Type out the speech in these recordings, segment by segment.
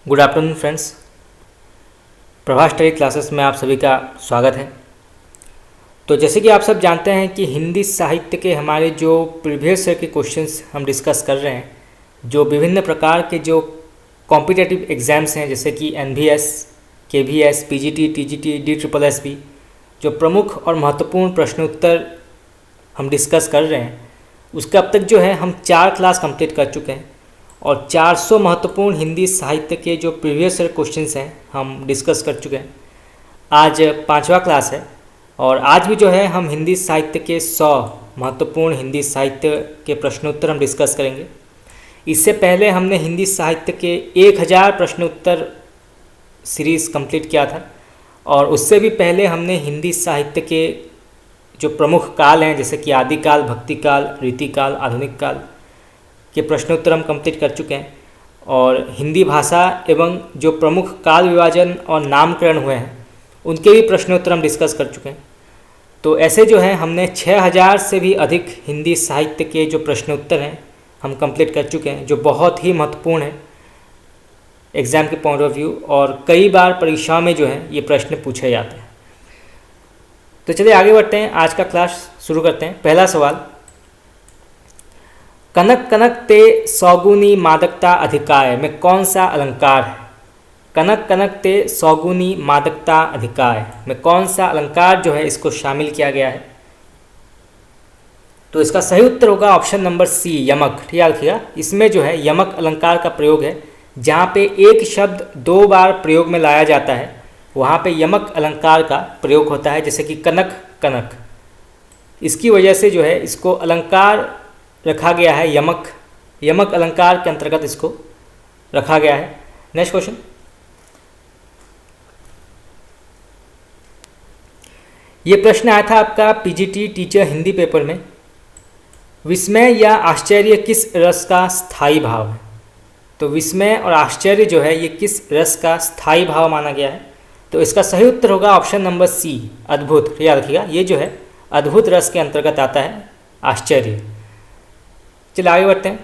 Good afternoon friends. Prabha study classes में आप सभी का स्वागत है। तो जैसे कि आप सब जानते हैं कि हिंदी साहित्य के हमारे जो प्रीवियस ईयर के क्वेश्चंस हम डिस्कस कर रहे हैं, जो विभिन्न प्रकार के जो कॉम्पिटिटिव एग्ज़ाम्स हैं जैसे कि NVS, KVS, PGT, TGT, DSSS, जो प्रमुख और महत्वपूर्ण प्रश्नोत्तर हम डिस्कस कर रहे हैं, उसका अब तक जो है हम 4 क्लास कंप्लीट कर चुके हैं और 400 महत्वपूर्ण हिंदी साहित्य के जो प्रीवियस ईयर क्वेश्चंस हैं हम डिस्कस कर चुके हैं। आज 5वां क्लास है और आज भी जो है हम हिंदी साहित्य के 100 महत्वपूर्ण हिंदी साहित्य के प्रश्नोत्तर हम डिस्कस करेंगे। इससे पहले हमने हिंदी साहित्य के 1000 प्रश्नोत्तर सीरीज़ कंप्लीट किया था और उससे भी पहले हमने हिंदी साहित्य के जो प्रमुख काल हैं जैसे कि आदिकाल, भक्तिकाल, रीतिकाल, आधुनिक काल के प्रश्नोत्तर हम कंप्लीट कर चुके हैं और हिंदी भाषा एवं जो प्रमुख काल विभाजन और नामकरण हुए हैं उनके भी प्रश्नोत्तर हम डिस्कस कर चुके हैं। तो ऐसे जो है हमने 6000 से भी अधिक हिंदी साहित्य के जो प्रश्नोत्तर हैं हम कंप्लीट कर चुके हैं, जो बहुत ही महत्वपूर्ण है एग्ज़ाम के पॉइंट ऑफ व्यू और कई बार परीक्षाओं में जो है ये प्रश्न पूछे जाते हैं। तो चलिए आगे बढ़ते हैं, आज का क्लास शुरू करते हैं। पहला सवाल, कनक कनक ते सौगुनी मादकता अधिकाय में कौन सा अलंकार है? कनक कनक ते सौगुनी मादकता अधिकाय में कौन सा अलंकार जो है इसको शामिल किया गया है? तो इसका सही उत्तर होगा ऑप्शन नंबर सी, यमक। ठीक है, रखिएगा। इसमें जो है यमक अलंकार का प्रयोग है। जहाँ पे एक शब्द 2 बार प्रयोग में लाया जाता है वहाँ पे यमक अलंकार का प्रयोग होता है, जैसे कि कनक कनक। इसकी वजह से जो है इसको अलंकार रखा गया है, यमक अलंकार के अंतर्गत इसको रखा गया है। नेक्स्ट क्वेश्चन, ये प्रश्न आया था आपका PGT टीचर हिंदी पेपर में। विस्मय या आश्चर्य किस रस का स्थायी भाव है? तो विस्मय और आश्चर्य जो है ये किस रस का स्थायी भाव माना गया है? तो इसका सही उत्तर होगा ऑप्शन नंबर सी, अद्भुत। याद रखिएगा, ये जो है अद्भुत रस के अंतर्गत आता है आश्चर्य। चलिए आगे बढ़ते हैं।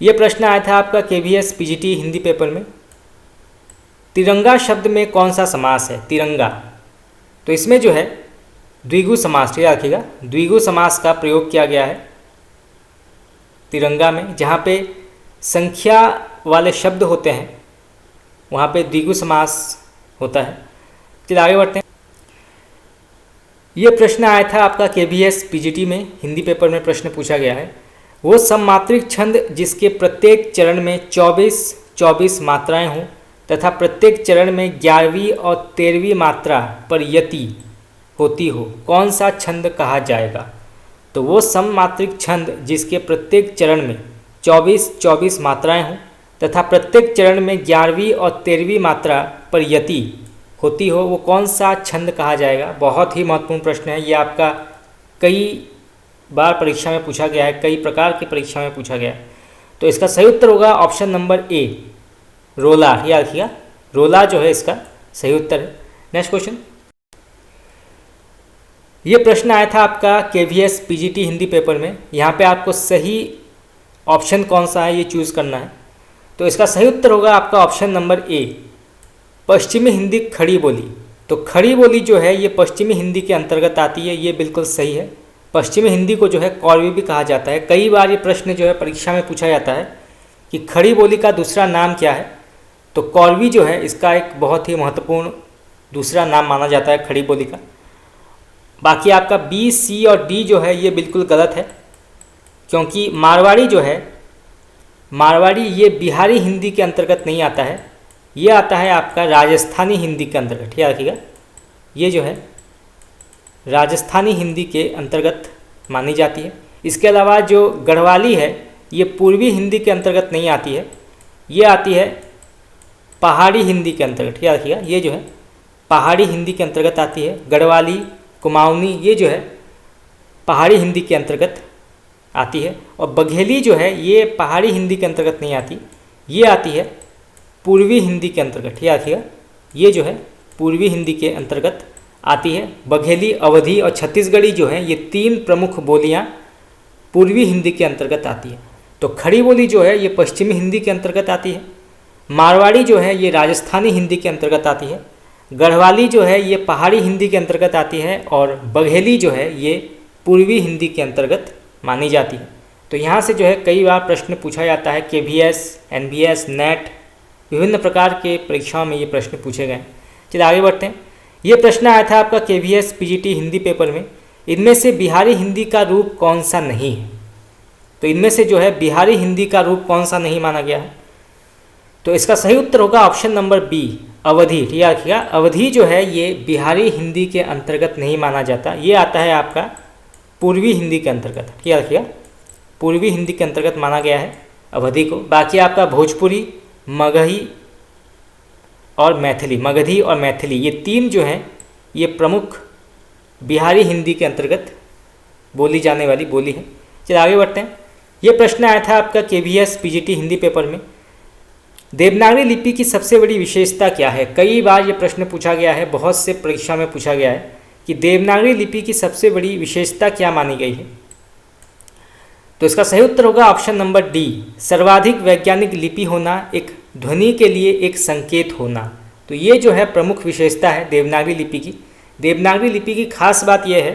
ये प्रश्न आया था आपका KVS PGT हिंदी पेपर में। तिरंगा शब्द में कौन सा समास है? तिरंगा, तो इसमें जो है द्विगु समास, याद रखिएगा, द्विगु समास का प्रयोग किया गया है तिरंगा में। जहाँ पे संख्या वाले शब्द होते हैं वहाँ पे द्विगु समास होता है। चलिए आगे बढ़ते हैं। ये प्रश्न आया था आपका KVS PGT में हिंदी पेपर में। प्रश्न पूछा गया है, वो सममात्रिक छंद जिसके प्रत्येक चरण में 24 मात्राएं हों तथा प्रत्येक चरण में 11वीं और 13वीं मात्रा पर यति होती हो, कौन सा छंद कहा जाएगा? तो वो सममात्रिक छंद जिसके प्रत्येक चरण में 24 मात्राएं हों तथा प्रत्येक चरण में 11वीं और 13वीं मात्रा पर यति होती हो, वो कौन सा छंद कहा जाएगा? बहुत ही महत्वपूर्ण प्रश्न है। ये आपका कई बार परीक्षा में पूछा गया है, कई प्रकार की परीक्षा में पूछा गया है। तो इसका सही उत्तर होगा ऑप्शन नंबर ए, रोला। याद रखिएगा, रोला जो है इसका सही उत्तर है। नेक्स्ट क्वेश्चन, ये प्रश्न आया था आपका KVS PGT हिंदी पेपर में। यहाँ पे आपको सही ऑप्शन कौन सा है ये चूज़ करना है। तो इसका सही उत्तर होगा आपका ऑप्शन नंबर ए, पश्चिमी हिंदी खड़ी बोली। तो खड़ी बोली जो है ये पश्चिमी हिंदी के अंतर्गत आती है, ये बिल्कुल सही है। पश्चिमी हिंदी को जो है कौरवी भी कहा जाता है। कई बार ये प्रश्न जो है परीक्षा में पूछा जाता है कि खड़ी बोली का दूसरा नाम क्या है? तो कौरवी जो है इसका एक बहुत ही महत्वपूर्ण दूसरा नाम माना जाता है खड़ी बोली का। बाकी आपका B, C और D जो है ये बिल्कुल गलत है, क्योंकि मारवाड़ी जो है, मारवाड़ी ये बिहारी हिंदी के अंतर्गत नहीं आता है, ये आता है आपका राजस्थानी हिंदी के अंतर्गत। याद रखिएगा, ये जो है राजस्थानी हिंदी के अंतर्गत मानी जाती है। इसके अलावा जो गढ़वाली है ये पूर्वी हिंदी के अंतर्गत नहीं आती है, ये आती है पहाड़ी हिंदी के अंतर्गत। याद रखिएगा, ये जो है पहाड़ी हिंदी के अंतर्गत आती है। गढ़वाली, कुमाऊनी ये जो है पहाड़ी हिंदी के अंतर्गत आती है। और बघेली जो है ये पहाड़ी हिंदी के अंतर्गत नहीं आती, ये आती है पूर्वी हिंदी के अंतर्गत। याद रखिएगा, ये जो है पूर्वी हिंदी के अंतर्गत आती है। बघेली, अवधी और छत्तीसगढ़ी जो है ये 3 प्रमुख बोलियां पूर्वी हिंदी के अंतर्गत आती है। तो खड़ी बोली जो है ये पश्चिमी हिंदी के अंतर्गत आती है मारवाड़ी जो है ये राजस्थानी हिंदी के अंतर्गत आती है, गढ़वाली जो है ये पहाड़ी हिंदी के अंतर्गत आती है, और बघेली जो है ये पूर्वी हिंदी के अंतर्गत मानी जाती है। तो यहाँ से जो है कई बार प्रश्न पूछा जाता है, KVS, NVS, नेट, विभिन्न प्रकार के परीक्षाओं में ये प्रश्न पूछे गए। चलिए आगे बढ़ते हैं। ये प्रश्न आया था आपका KVS PGT हिंदी पेपर में, इनमें से बिहारी हिंदी का रूप कौन सा नहीं है। तो इनमें से जो है बिहारी हिंदी का रूप कौन सा नहीं माना गया है, तो इसका सही उत्तर होगा ऑप्शन नंबर बी, अवधी। ठीक है, रखिएगा, अवधी जो है ये बिहारी हिंदी के अंतर्गत नहीं माना जाता, ये आता है आपका पूर्वी हिंदी के अंतर्गत। ठीक है, रखिएगा, पूर्वी हिंदी के अंतर्गत माना गया है अवधी को। बाकी आपका भोजपुरी, मगही और मैथिली, मगधी और मैथिली, ये तीन जो हैं ये प्रमुख बिहारी हिंदी के अंतर्गत बोली जाने वाली बोली है। चलिए आगे बढ़ते हैं। ये प्रश्न आया था आपका KVS PGT हिंदी पेपर में, देवनागरी लिपि की सबसे बड़ी विशेषता क्या है। कई बार ये प्रश्न पूछा गया है, बहुत से परीक्षा में पूछा गया है कि देवनागरी लिपि की सबसे बड़ी विशेषता क्या मानी गई है। तो इसका सही उत्तर होगा ऑप्शन नंबर डी, सर्वाधिक वैज्ञानिक लिपि होना, एक ध्वनि के लिए एक संकेत होना। तो ये जो है प्रमुख विशेषता है देवनागरी लिपि की। देवनागरी लिपि की खास बात यह है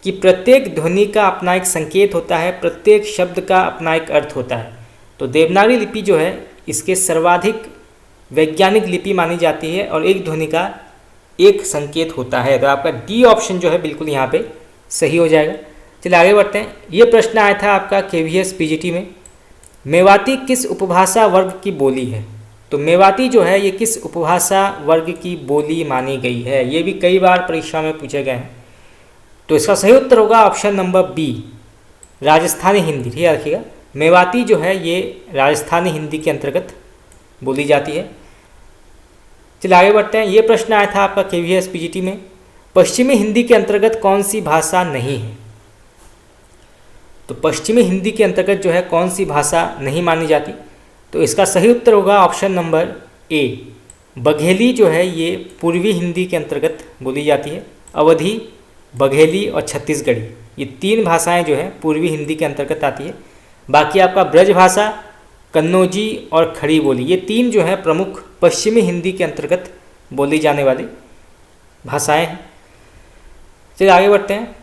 कि प्रत्येक ध्वनि का अपना एक संकेत होता है, प्रत्येक शब्द का अपना एक अर्थ होता है। तो देवनागरी लिपि जो है इसके सर्वाधिक वैज्ञानिक लिपि मानी जाती है और एक ध्वनि का एक संकेत होता है। तो आपका डी ऑप्शन जो है बिल्कुल यहाँ पे सही हो जाएगा। चलिए आगे बढ़ते हैं। ये प्रश्न आया था आपका KVS PGT में, मेवाती किस उपभाषा वर्ग की बोली है। तो मेवाती जो है ये किस उपभाषा वर्ग की बोली मानी गई है, ये भी कई बार परीक्षा में पूछे गए हैं। तो इसका सही उत्तर होगा option number B, Rajasthani Hindi. ठीक है, रखिएगा, मेवाती जो है ये राजस्थानी हिंदी के अंतर्गत बोली जाती है। चलिए आगे बढ़ते हैं। ये प्रश्न आया था आपका KVS PGT में, पश्चिमी हिंदी के अंतर्गत कौन सी भाषा नहीं है। तो पश्चिमी हिंदी के अंतर्गत जो है कौन सी भाषा नहीं मानी जाती। तो इसका सही उत्तर होगा ऑप्शन नंबर ए, बघेली जो है ये पूर्वी हिंदी के अंतर्गत बोली जाती है। अवधी, बघेली और छत्तीसगढ़ी, ये तीन भाषाएं जो है पूर्वी हिंदी के अंतर्गत आती है। बाकी आपका ब्रज भाषा, कन्नौजी और खड़ी बोली, ये तीन जो है प्रमुख पश्चिमी हिंदी के अंतर्गत बोली जाने वाली भाषाएं हैं। चलिए आगे बढ़ते हैं।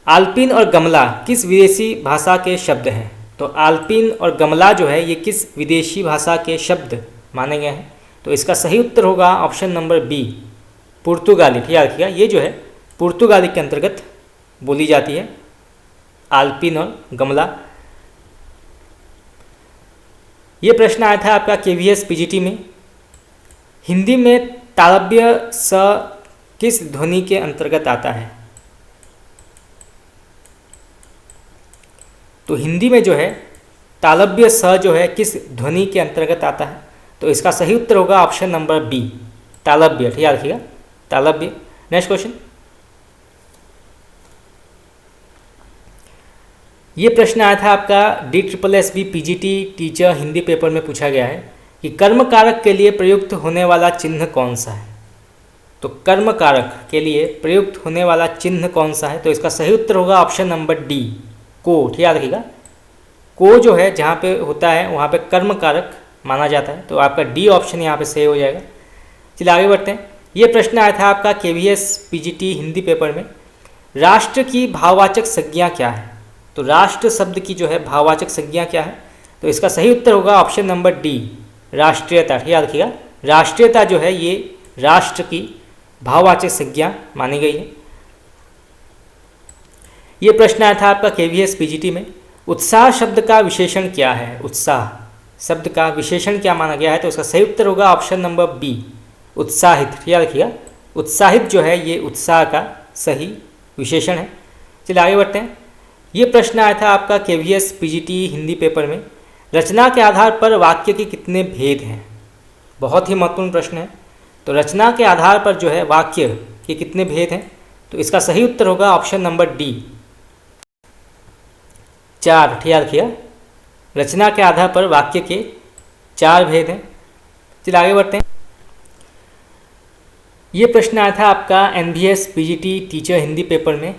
आल्पिन और गमला किस विदेशी भाषा के शब्द हैं। तो आल्पिन और गमला जो है ये किस विदेशी भाषा के शब्द माने गए हैं। तो इसका सही उत्तर होगा ऑप्शन नंबर बी, पुर्तगाली। ठीक है, रखिएगा, ये जो है पुर्तगाली के अंतर्गत बोली जाती है आल्पिन और गमला। ये प्रश्न आया था आपका KVS PGT में, हिंदी में तालव्य स किस ध्वनि के अंतर्गत आता है। तो हिंदी में जो है तालव्य स जो है किस ध्वनि के अंतर्गत आता है। तो इसका सही उत्तर होगा ऑप्शन नंबर बी, तालव्य। ठीक है, रखिएगा, तालव्य। Next question. ये प्रश्न आया था आपका DSSB PGT teacher Hindi paper में पूछा गया है कि कर्म कारक के लिए प्रयुक्त होने वाला चिन्ह कौन सा है। तो कर्म कारक के लिए प्रयुक्त होने वाला चिन्ह कौन सा है। तो इसका सही उत्तर होगा ऑप्शन नंबर डी, को। ठीक है, रखिएगा, को जो है जहाँ पे होता है वहाँ पे कर्म कारक माना जाता है। तो आपका डी ऑप्शन यहाँ पे सही हो जाएगा। चलिए आगे बढ़ते हैं। ये प्रश्न आया था आपका KVS PGT हिंदी पेपर में, राष्ट्र की भाववाचक संज्ञा क्या है। तो राष्ट्र शब्द की जो है भाववाचक संज्ञा क्या है। तो इसका सही उत्तर होगा ऑप्शन नंबर डी, राष्ट्रीयता। ठीक है, रखिएगा, राष्ट्रीयता जो है ये राष्ट्र की भाववाचक संज्ञा मानी गई है। ये प्रश्न आया था आपका KVS PGT में, उत्साह शब्द का विशेषण क्या है। उत्साह शब्द का विशेषण क्या माना गया है। तो उसका सही उत्तर होगा ऑप्शन नंबर बी, उत्साहित। ठीक है, रखिएगा, उत्साहित जो है ये उत्साह का सही विशेषण है। चलिए आगे बढ़ते हैं। ये प्रश्न आया था आपका KVS PGT हिंदी पेपर में, रचना के आधार पर वाक्य के कितने भेद हैं। बहुत ही महत्वपूर्ण प्रश्न है। तो रचना के आधार पर जो है वाक्य के कितने भेद हैं। तो इसका सही उत्तर होगा ऑप्शन नंबर डी, 4। ठीक है, रखिएगा, रचना के आधार पर वाक्य के 4 भेद हैं। चलिए आगे बढ़ते हैं। ये प्रश्न आया था आपका NVS PGT teacher Hindi paper में,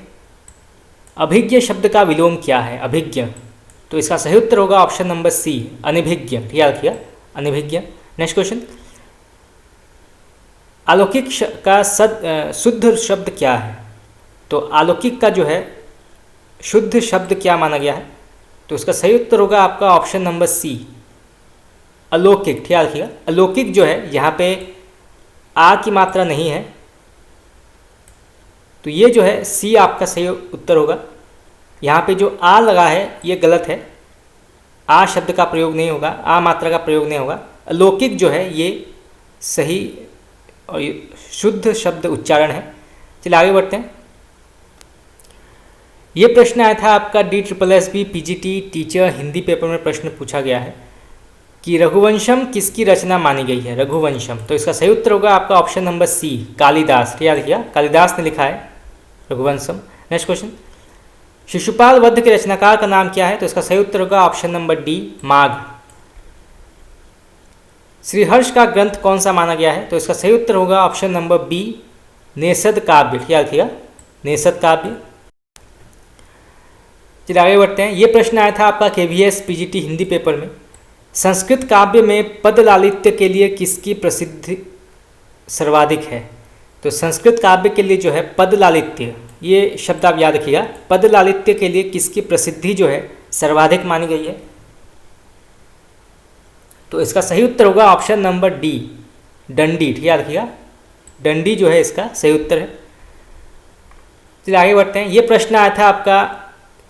अभिज्ञ शब्द का विलोम क्या है। अभिज्ञ तो इसका सही उत्तर होगा ऑप्शन नंबर सी, अनभिज्ञ। याद रखिएगा, अनभिज्ञ। नेक्स्ट क्वेश्चन, अलौकिक का शुद्ध शब्द क्या है? तो अलौकिक का जो है शुद्ध शब्द क्या माना गया है? तो इसका सही उत्तर होगा आपका ऑप्शन नंबर सी, अलौकिक। याद रखिएगा, अलौकिक जो है यहाँ पे आ की मात्रा नहीं है, तो ये जो है सी आपका सही उत्तर होगा। यहाँ पे जो आ लगा है ये गलत है, आ शब्द का प्रयोग नहीं होगा, आ मात्रा का प्रयोग नहीं होगा। अलौकिक जो है ये सही और शुद्ध शब्द उच्चारण है। चलिए आगे बढ़ते हैं। ये प्रश्न आया था आपका DSSB PGT teacher Hindi paper में प्रश्न पूछा गया है कि रघुवंशम किसकी रचना मानी गई है? रघुवंशम, तो इसका सही उत्तर होगा आपका ऑप्शन नंबर सी, कालिदास। याद रखिएगा, कालिदास ने लिखा है रघुवंशम। नेक्स्ट क्वेश्चन, शिशुपाल वध के रचनाकार का नाम क्या है? तो इसका सही उत्तर होगा ऑप्शन नंबर डी, माघ। श्रीहर्ष का ग्रंथ कौन सा माना गया है? तो इसका सही उत्तर होगा ऑप्शन नंबर बी, नेषद काव्य। याद रखिएगा, नेषद काव्य। चलिए आगे बढ़ते हैं। ये प्रश्न आया था आपका KVS PGT हिंदी पेपर में, संस्कृत काव्य में पद लालित्य के लिए किसकी प्रसिद्धि सर्वाधिक है? तो संस्कृत काव्य के लिए जो है पद लालित्य, ये शब्द आप याद रखिएगा, पद लालित्य के लिए किसकी प्रसिद्धि जो है सर्वाधिक मानी गई है? तो इसका सही उत्तर होगा ऑप्शन नंबर डी, दंडी। याद रखिएगा, दंडी जो है इसका सही उत्तर है। चलिए आगे बढ़ते हैं। ये प्रश्न आया था आपका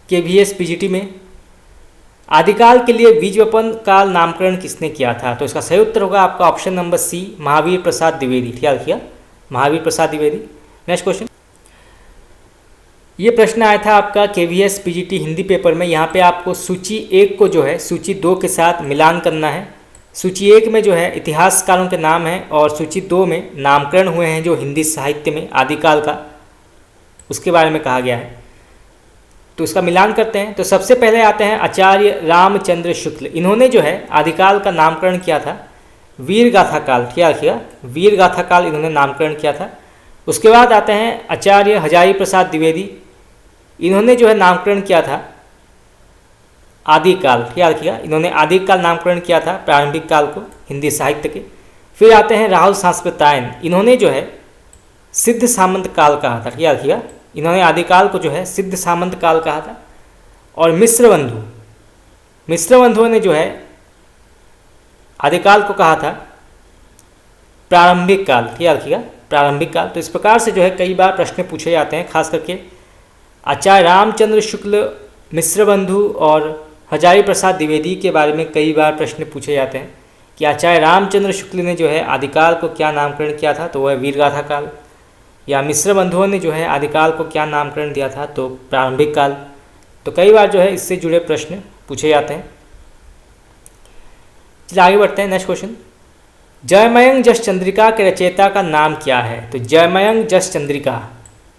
KVS PGT में, आदिकाल के लिए बीजवपन काल नामकरण किसने किया था? तो इसका सही उत्तर होगा आपका ऑप्शन नंबर सी, महावीर प्रसाद द्विवेदी। याद रखिएगा, महावीर प्रसाद द्विवेदी। नेक्स्ट क्वेश्चन, ये प्रश्न आया था आपका KVS PGT हिंदी पेपर में। यहाँ पे आपको सूची 1 को जो है सूची 2 के साथ मिलान करना है। सूची 1 में जो है इतिहासकारों के नाम हैं और सूची 2 में नामकरण हुए हैं जो हिंदी साहित्य में आदिकाल का, उसके बारे में कहा गया है। तो इसका मिलान करते हैं। तो सबसे पहले आते हैं आचार्य रामचंद्र शुक्ल, इन्होंने जो है आदिकाल का नामकरण किया था वीर गाथा काल। याद रखिएगा, वीर गाथा काल इन्होंने नामकरण किया था। उसके बाद आते हैं आचार्य हजारी प्रसाद द्विवेदी, इन्होंने जो है नामकरण किया था आदिकाल। याद रखिएगा, इन्होंने आदिकाल नामकरण किया था प्रारंभिक काल को हिंदी साहित्य के। फिर आते हैं राहुल सांस्कृतायन, इन्होंने जो है सिद्ध सामंत काल कहा था। याद रखिएगा, इन्होंने आदिकाल को जो है सिद्ध सामंत काल कहा था। और मिश्र बंधुओं ने जो है आदिकाल को कहा था प्रारंभिक काल। याद रखिएगा, प्रारंभिक काल। तो इस प्रकार से जो है कई बार प्रश्न पूछे जाते हैं, खास करके आचार्य रामचंद्र शुक्ल, मिश्र बंधु और हजारी प्रसाद द्विवेदी के बारे में कई बार प्रश्न पूछे जाते हैं कि आचार्य रामचंद्र शुक्ल ने जो है आदिकाल को क्या नामकरण किया था? तो वह वीरगाथा काल। या मिश्र बंधुओं ने जो है आदिकाल को क्या नामकरण दिया था? तो प्रारंभिक काल। तो कई बार जो है इससे जुड़े प्रश्न पूछे जाते हैं। चलिए आगे बढ़ते हैं। नेक्स्ट क्वेश्चन, जयमयंग जस चंद्रिका के रचयिता का नाम क्या है? तो जयमयंग जस चंद्रिका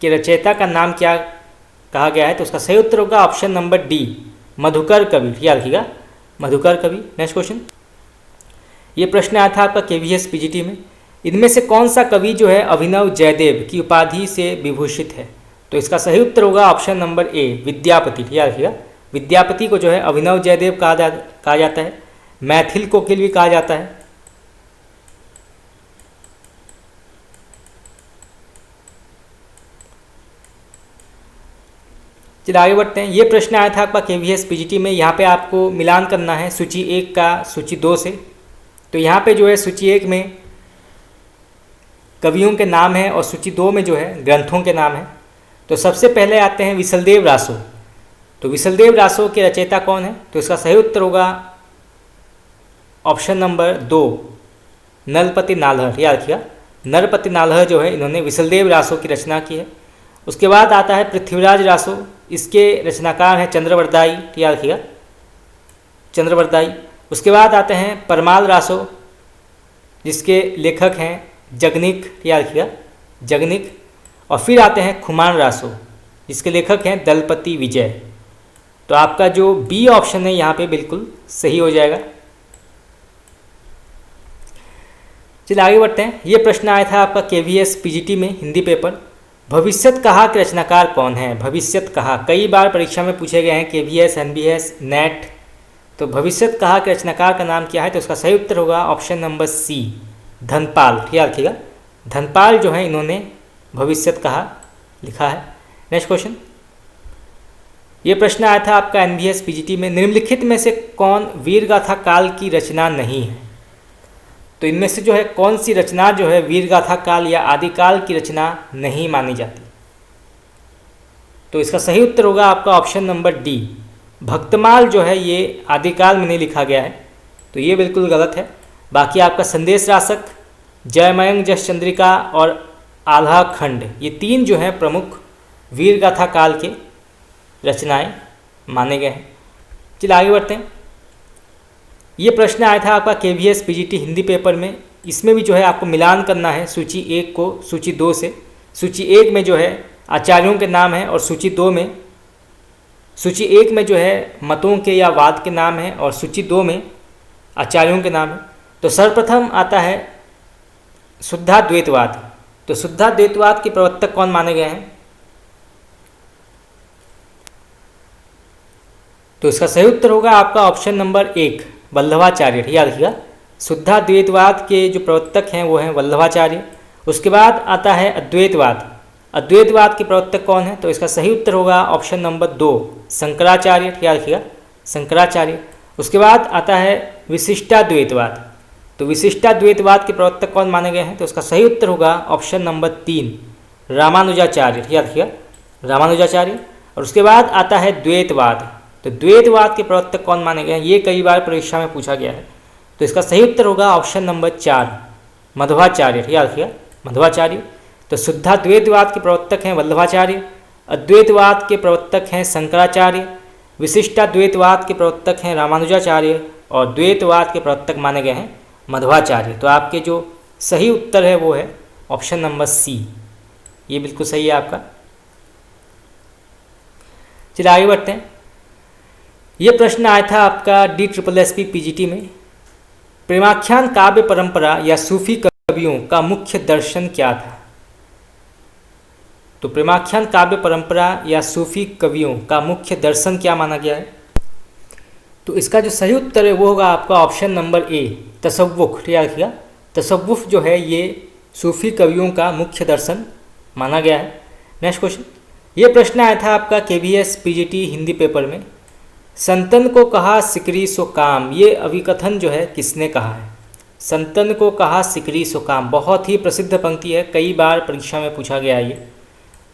के रचयिता का नाम क्या कहा गया है? तो उसका सही उत्तर होगा ऑप्शन नंबर डी, मधुकर कवि। याद रखिएगा, मधुकर कवि। नेक्स्ट क्वेश्चन, ये प्रश्न आया था आपका KVS PGT में, इनमें से कौन सा कवि जो है अभिनव जयदेव की उपाधि से विभूषित है? तो इसका सही उत्तर होगा ऑप्शन नंबर ए, विद्यापति। याद रखिएगा, विद्यापति को जो है अभिनव जयदेव कहा जाता है, मैथिल कोकिल भी कहा जाता है। चलिए आगे बढ़ते हैं। ये प्रश्न आया था आपका KVS PGT में, यहाँ पे आपको मिलान करना है सूची 1 का सूची 2 से। तो यहाँ पे जो है सूची 1 में कवियों के नाम हैं और सूची 2 में जो है ग्रंथों के नाम हैं। तो सबसे पहले आते हैं विसलदेव रासो। तो विसलदेव रासो के रचयिता कौन है? तो इसका सही उत्तर होगा ऑप्शन नंबर 2, नरपति नालहर। याद रखिएगा, नरपति नालहर जो है इन्होंने विसलदेव रासो की रचना की है। उसके बाद आता है पृथ्वीराज रासो, इसके रचनाकार हैं चंद्रवरदाई। याद रखिएगा, चंद्रवरदाई। उसके बाद आते हैं परमाल रासो, जिसके लेखक हैं जगनिक। याद रखिएगा, जगनिक। और फिर आते हैं खुमान रासो, जिसके लेखक हैं दलपति विजय। तो आपका जो बी ऑप्शन है यहाँ पे बिल्कुल सही हो जाएगा। चलिए आगे बढ़ते हैं। ये प्रश्न आया था आपका KVS PGT में हिंदी पेपर, भविष्यत कहा के रचनाकार कौन है? भविष्यत कहा कई बार परीक्षा में पूछे गए हैं, KVS, NBS, नेट। तो भविष्यत कहा के रचनाकार का नाम क्या है? तो उसका सही उत्तर होगा ऑप्शन नंबर सी, धनपाल। याद रखिएगा, धनपाल जो है इन्होंने भविष्यत कहा लिखा है। नेक्स्ट क्वेश्चन, ये प्रश्न आया था आपका NBS PGT में, निम्नलिखित में से कौन वीरगाथा काल की रचना नहीं है? तो इनमें से जो है कौन सी रचना जो है वीरगाथा काल या आदिकाल की रचना नहीं मानी जाती? तो इसका सही उत्तर होगा आपका ऑप्शन नंबर डी, भक्तमाल जो है ये आदिकाल में नहीं लिखा गया है, तो ये बिल्कुल गलत है। बाकी आपका संदेश रासक, जयमयंक जस चंद्रिका और आल्हा खंड, ये तीन जो है प्रमुख वीरगाथा काल के रचनाएं माने गए हैं। चलिए आगे बढ़ते हैं। ये प्रश्न आया था आपका KVS PGT हिंदी पेपर में, इसमें भी जो है आपको मिलान करना है सूची 1 को सूची 2 से। सूची 1 में जो है आचार्यों के नाम है और सूची 2 में, सूची 1 में जो है मतों के या वाद के नाम है और सूची 2 में आचार्यों के नाम है। तो सर्वप्रथम आता है शुद्धाद्वैतवाद। तो शुद्धाद्वैतवाद के प्रवर्तक कौन माने गए हैं? तो इसका सही उत्तर होगा आपका ऑप्शन नंबर 1, वल्लभाचार्य। याद रखिएगा, शुद्धाद्वैतवाद के जो प्रवर्तक हैं वो हैं वल्लभाचार्य। उसके बाद आता है अद्वैतवाद। अद्वैतवाद के प्रवर्तक कौन है? तो इसका सही उत्तर होगा ऑप्शन नंबर 2, शंकराचार्य। याद रखिएगा, शंकराचार्य। उसके बाद आता है विशिष्टाद्वैतवाद। तो विशिष्टाद्वैतवाद के प्रवर्तक कौन माने गए हैं? तो उसका सही उत्तर होगा ऑप्शन नंबर 3, रामानुजाचार्य। याद रखिएगा, रामानुजाचार्य। और उसके बाद आता है द्वैतवाद। तो द्वैतवाद के प्रवर्तक कौन माने गए हैं? ये कई बार परीक्षा में पूछा गया है। तो इसका सही उत्तर होगा ऑप्शन नंबर 4, मध्वाचार्य। याद रखिएगा, मध्वाचार्य। तो शुद्धाद्वैतवाद के प्रवर्तक हैं वल्लभाचार्य, अद्वैतवाद के प्रवर्तक हैं शंकराचार्य, विशिष्टाद्वैतवाद के प्रवर्तक हैं रामानुजाचार्य और द्वैतवाद के प्रवर्तक माने गए हैं मध्वाचार्य। तो आपके जो सही उत्तर है वो है ऑप्शन नंबर सी, ये बिल्कुल सही है आपका। चलिए आगे बढ़ते हैं। ये प्रश्न आया था आपका DSSSB PGT में, प्रेमाख्यान काव्य परंपरा या सूफी कवियों का मुख्य दर्शन क्या था? तो प्रेमाख्यान काव्य परंपरा या सूफी कवियों का मुख्य दर्शन क्या माना गया है? तो इसका जो सही उत्तर है वो होगा आपका ऑप्शन नंबर ए, तसव्वुफ। याद रखिएगा, तसव्वुफ जो है ये सूफी कवियों का मुख्य दर्शन माना गया है। नेक्स्ट क्वेश्चन, ये प्रश्न आया था आपका KVS PGT हिंदी पेपर में, संतन को कहा सिकरी सो काम, ये अभिकथन जो है किसने कहा है? संतन को कहा सिकरी सो काम, बहुत ही प्रसिद्ध पंक्ति है, कई बार परीक्षा में पूछा गया है। ये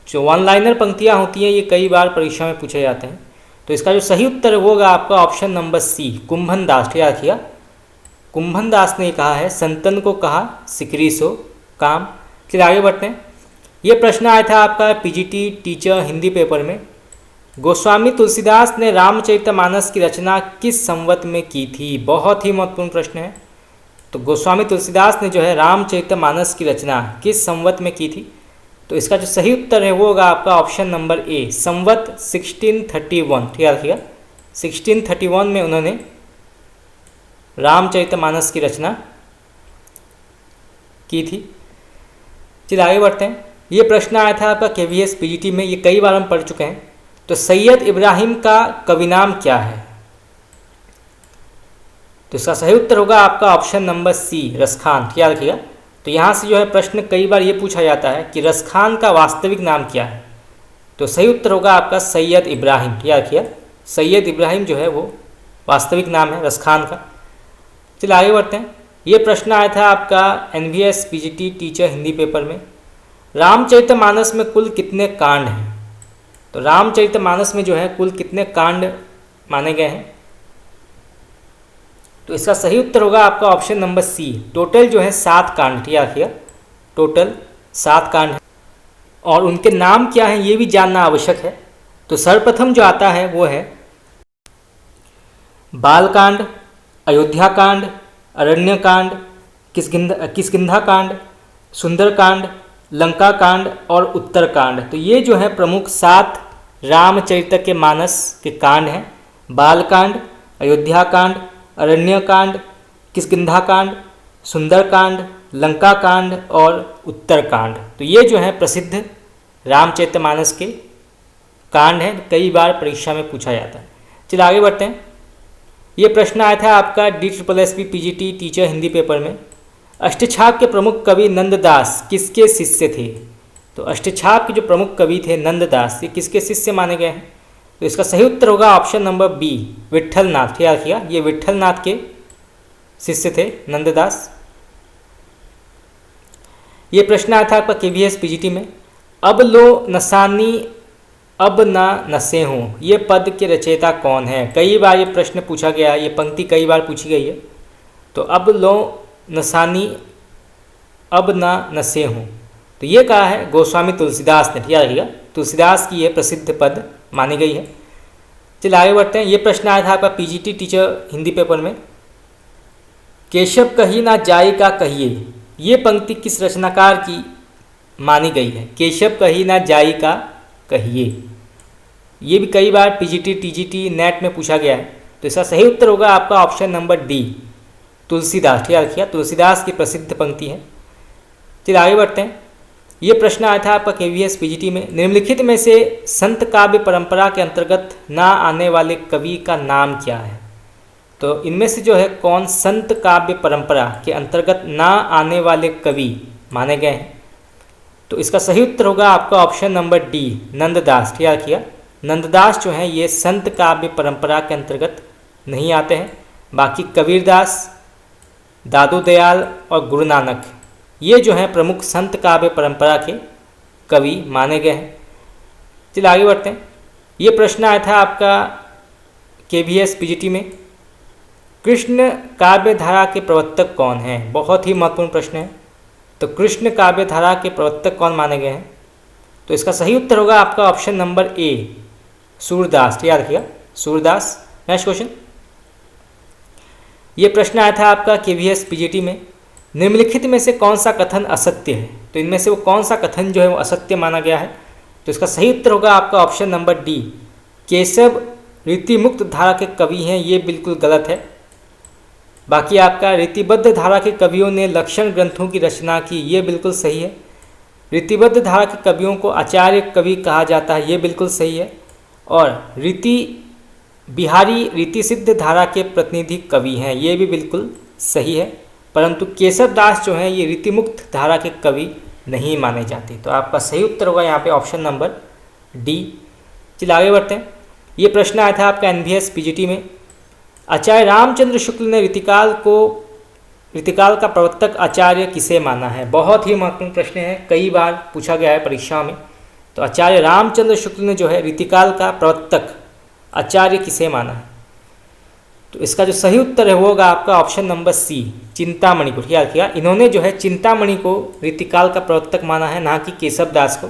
जो वन लाइनर पंक्तियाँ होती हैं ये कई बार परीक्षा में पूछे जाते हैं। तो इसका जो सही उत्तर होगा आपका ऑप्शन नंबर सी, कुंभन दास। याद रखिएगा, कुंभन दास ने कहा है संतन को कहा सिकरी सो काम। चलिए आगे बढ़ते हैं। ये प्रश्न आया था आपका PGT टीचर हिंदी पेपर में, गोस्वामी तुलसीदास ने रामचरितमानस की रचना किस संवत में की थी? बहुत ही महत्वपूर्ण प्रश्न है। तो गोस्वामी तुलसीदास ने जो है रामचरितमानस की रचना किस संवत में की थी? तो इसका जो सही उत्तर है वो होगा आपका ऑप्शन नंबर ए, संवत 1631। याद रखिएगा, 1631 में उन्होंने रामचरितमानस की रचना की थी। चलिए आगे बढ़ते हैं। ये प्रश्न आया था आपका KVS PGT में, ये कई बार हम पढ़ चुके हैं। तो सैयद इब्राहिम का कवि नाम क्या है? तो इसका सही उत्तर होगा आपका ऑप्शन नंबर सी, रसखान। याद रखिएगा, तो यहाँ से जो है प्रश्न कई बार ये पूछा जाता है कि रसखान का वास्तविक नाम क्या है? तो सही उत्तर होगा आपका सैयद इब्राहिम। याद रखिएगा, सैयद इब्राहिम जो है वो वास्तविक नाम है रसखान का। चलिए आगे बढ़ते हैं। ये प्रश्न आया था आपका NVS PGT teacher Hindi paper में, रामचरितमानस में कुल कितने कांड हैं? तो रामचरितमानस में जो है कुल कितने कांड माने गए हैं? तो इसका सही उत्तर होगा आपका ऑप्शन नंबर सी, टोटल जो है 7 कांड। याद रखिएगा, टोटल 7 कांड हैं और उनके नाम क्या हैं ये भी जानना आवश्यक है। तो सर्वप्रथम जो आता है वो है बालकांड, अयोध्या कांड, अरण्य कांड, किष्किंधा कांड, सुंदरकांड, लंका कांड और उत्तरकांड। तो ये जो है प्रमुख 7 रामचरित के मानस के कांड हैं। बालकांड, अयोध्या कांड, अरण्य कांड, किष्किंधा कांड, सुंदरकांड, लंका कांड और उत्तरकांड। तो ये जो है प्रसिद्ध रामचरितमानस के कांड हैं, कई बार परीक्षा में पूछा जाता है। चलिए आगे बढ़ते हैं। ये प्रश्न आया था आपका DSSB PGT teacher Hindi paper में। अष्टछाप के प्रमुख कवि नंददास किसके शिष्य थे? तो अष्टछाप के जो प्रमुख कवि थे नंददास, ये किसके शिष्य माने गए हैं? तो इसका सही उत्तर होगा ऑप्शन नंबर बी, विट्ठलनाथ। याद किया, ये विट्ठलनाथ के शिष्य थे नंददास। ये प्रश्न आया था आपका KVS PGT में। अब लो नसानी अब ना नसे हूँ, ये पद के रचयिता कौन है? कई बार ये प्रश्न पूछा गया है, ये पंक्ति कई बार पूछी गई है। तो अब लो नसानी अब ना नसे हूँ, तो ये कहा है गोस्वामी तुलसीदास ने। याद रखिएगा, तुलसीदास की ये प्रसिद्ध पद मानी गई है। चलिए आगे बढ़ते हैं। ये प्रश्न आया था आपका PGT टीचर हिंदी पेपर में। केशव कही ना जाई का कहिए, ये पंक्ति किस रचनाकार की मानी गई है? केशव कही ना जाई का कहिए, ये भी कई बार PGT TGT नेट में पूछा गया है। तो इसका सही उत्तर होगा आपका ऑप्शन नंबर डी, तुलसीदास। याद रखिए, तुलसीदास की प्रसिद्ध पंक्ति है। चलिए आगे बढ़ते हैं। ये प्रश्न आया था आपका KVS PGT में। निम्नलिखित में से संत काव्य परंपरा के अंतर्गत ना आने वाले कवि का नाम क्या है? तो इनमें से जो है कौन संत काव्य परंपरा के अंतर्गत ना आने वाले कवि माने गए हैं? तो इसका सही उत्तर होगा आपका ऑप्शन नंबर डी, नंददास। याद किया, नंददास जो हैं ये संत काव्य परंपरा के अंतर्गत नहीं आते हैं। बाकी कबीरदास, दादू दयाल और गुरु नानक, ये जो हैं प्रमुख संत काव्य परंपरा के कवि माने गए हैं। चलिए आगे बढ़ते हैं। ये प्रश्न आया था आपका KVS PGT में। कृष्ण काव्य धारा के प्रवर्तक कौन हैं? बहुत ही महत्वपूर्ण प्रश्न है। तो कृष्ण काव्य धारा के प्रवर्तक कौन माने गए हैं? तो इसका सही उत्तर होगा आपका ऑप्शन नंबर ए, सूरदास। याद रखिएगा, सूरदास। Next question. ये प्रश्न आया था आपका KVS PGT में। निम्नलिखित में से कौन सा कथन असत्य है? तो इनमें से वो कौन सा कथन जो है वो असत्य माना गया है? तो इसका सही उत्तर होगा आपका ऑप्शन नंबर डी, केशव रीतिमुक्त धारा के कवि हैं, ये बिल्कुल गलत है। बाकी आपका रीतिबद्ध धारा के कवियों ने लक्षण ग्रंथों की रचना की, ये बिल्कुल सही है। रीतिबद्ध धारा के कवियों को आचार्य कवि कहा जाता है, ये बिल्कुल सही है। और बिहारी रीति सिद्ध धारा के प्रतिनिधि कवि हैं, ये भी बिल्कुल सही है। परंतु केशव दास जो हैं ये रीतिमुक्त धारा के कवि नहीं माने जाते। तो आपका सही उत्तर होगा यहाँ पे ऑप्शन नंबर डी। चलिए आगे बढ़ते हैं। ये प्रश्न आया था आपका NVS PGT में। आचार्य रामचंद्र शुक्ल ने ऋतिकाल का प्रवर्तक आचार्य किसे माना है? बहुत ही महत्वपूर्ण प्रश्न है, कई बार पूछा गया है परीक्षा में। तो आचार्य रामचंद्र शुक्ल ने जो है ऋतिकाल का प्रवर्तक आचार्य किसे माना है? तो इसका जो सही उत्तर है वो होगा आपका ऑप्शन नंबर सी, चिंतामणि को। याद किया, इन्होंने जो है चिंतामणि को ऋतिकाल का प्रवर्तक माना है, ना कि केशव दास को।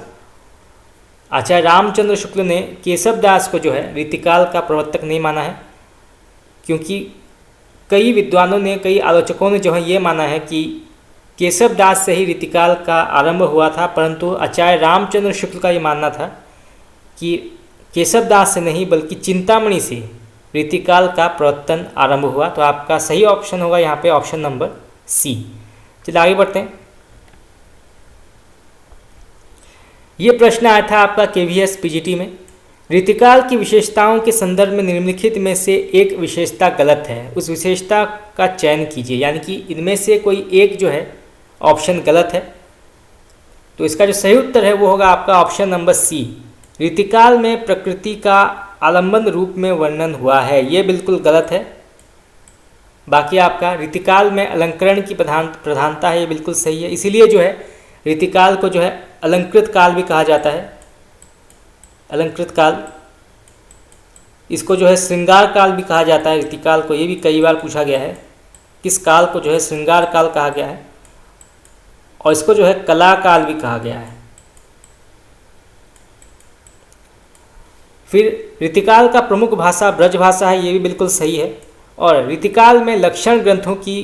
आचार्य रामचंद्र शुक्ल ने केशव दास को जो है ऋतिकाल का प्रवर्तक नहीं माना है, क्योंकि कई विद्वानों ने, कई आलोचकों ने जो है ये माना है कि केशव दास से ही ऋतिकाल का आरंभ हुआ था। परंतु आचार्य रामचंद्र शुक्ल का ये मानना था कि केशव दास से नहीं बल्कि चिंतामणि से ऋतिकाल का प्रवर्तन आरंभ हुआ। तो आपका सही ऑप्शन होगा यहाँ पे ऑप्शन नंबर सी। चलिए आगे बढ़ते हैं। ये प्रश्न आया था आपका KVS PGT में। ऋतिकाल की विशेषताओं के संदर्भ में निम्नलिखित में से एक विशेषता गलत है, उस विशेषता का चयन कीजिए। यानी कि इनमें से कोई एक जो है ऑप्शन गलत है। तो इसका जो सही उत्तर है वो होगा आपका ऑप्शन नंबर सी, ऋतिकाल में प्रकृति का आलंबन रूप में वर्णन हुआ है, ये बिल्कुल गलत है। बाकी आपका ऋतिकाल में अलंकरण की प्रधानता है, ये बिल्कुल सही है। इसीलिए जो है ऋतिकाल को जो है अलंकृत काल भी कहा जाता है। अलंकृत काल, इसको जो है श्रृंगार काल भी कहा जाता है ऋतिकाल को, ये भी कई बार पूछा गया है। किस काल को जो है श्रृंगार काल कहा गया है, और इसको जो है कला काल भी कहा गया है। फिर ऋतिकाल का प्रमुख भाषा ब्रज भाषा है, ये भी बिल्कुल सही है। और ऋतिकाल में लक्षण ग्रंथों की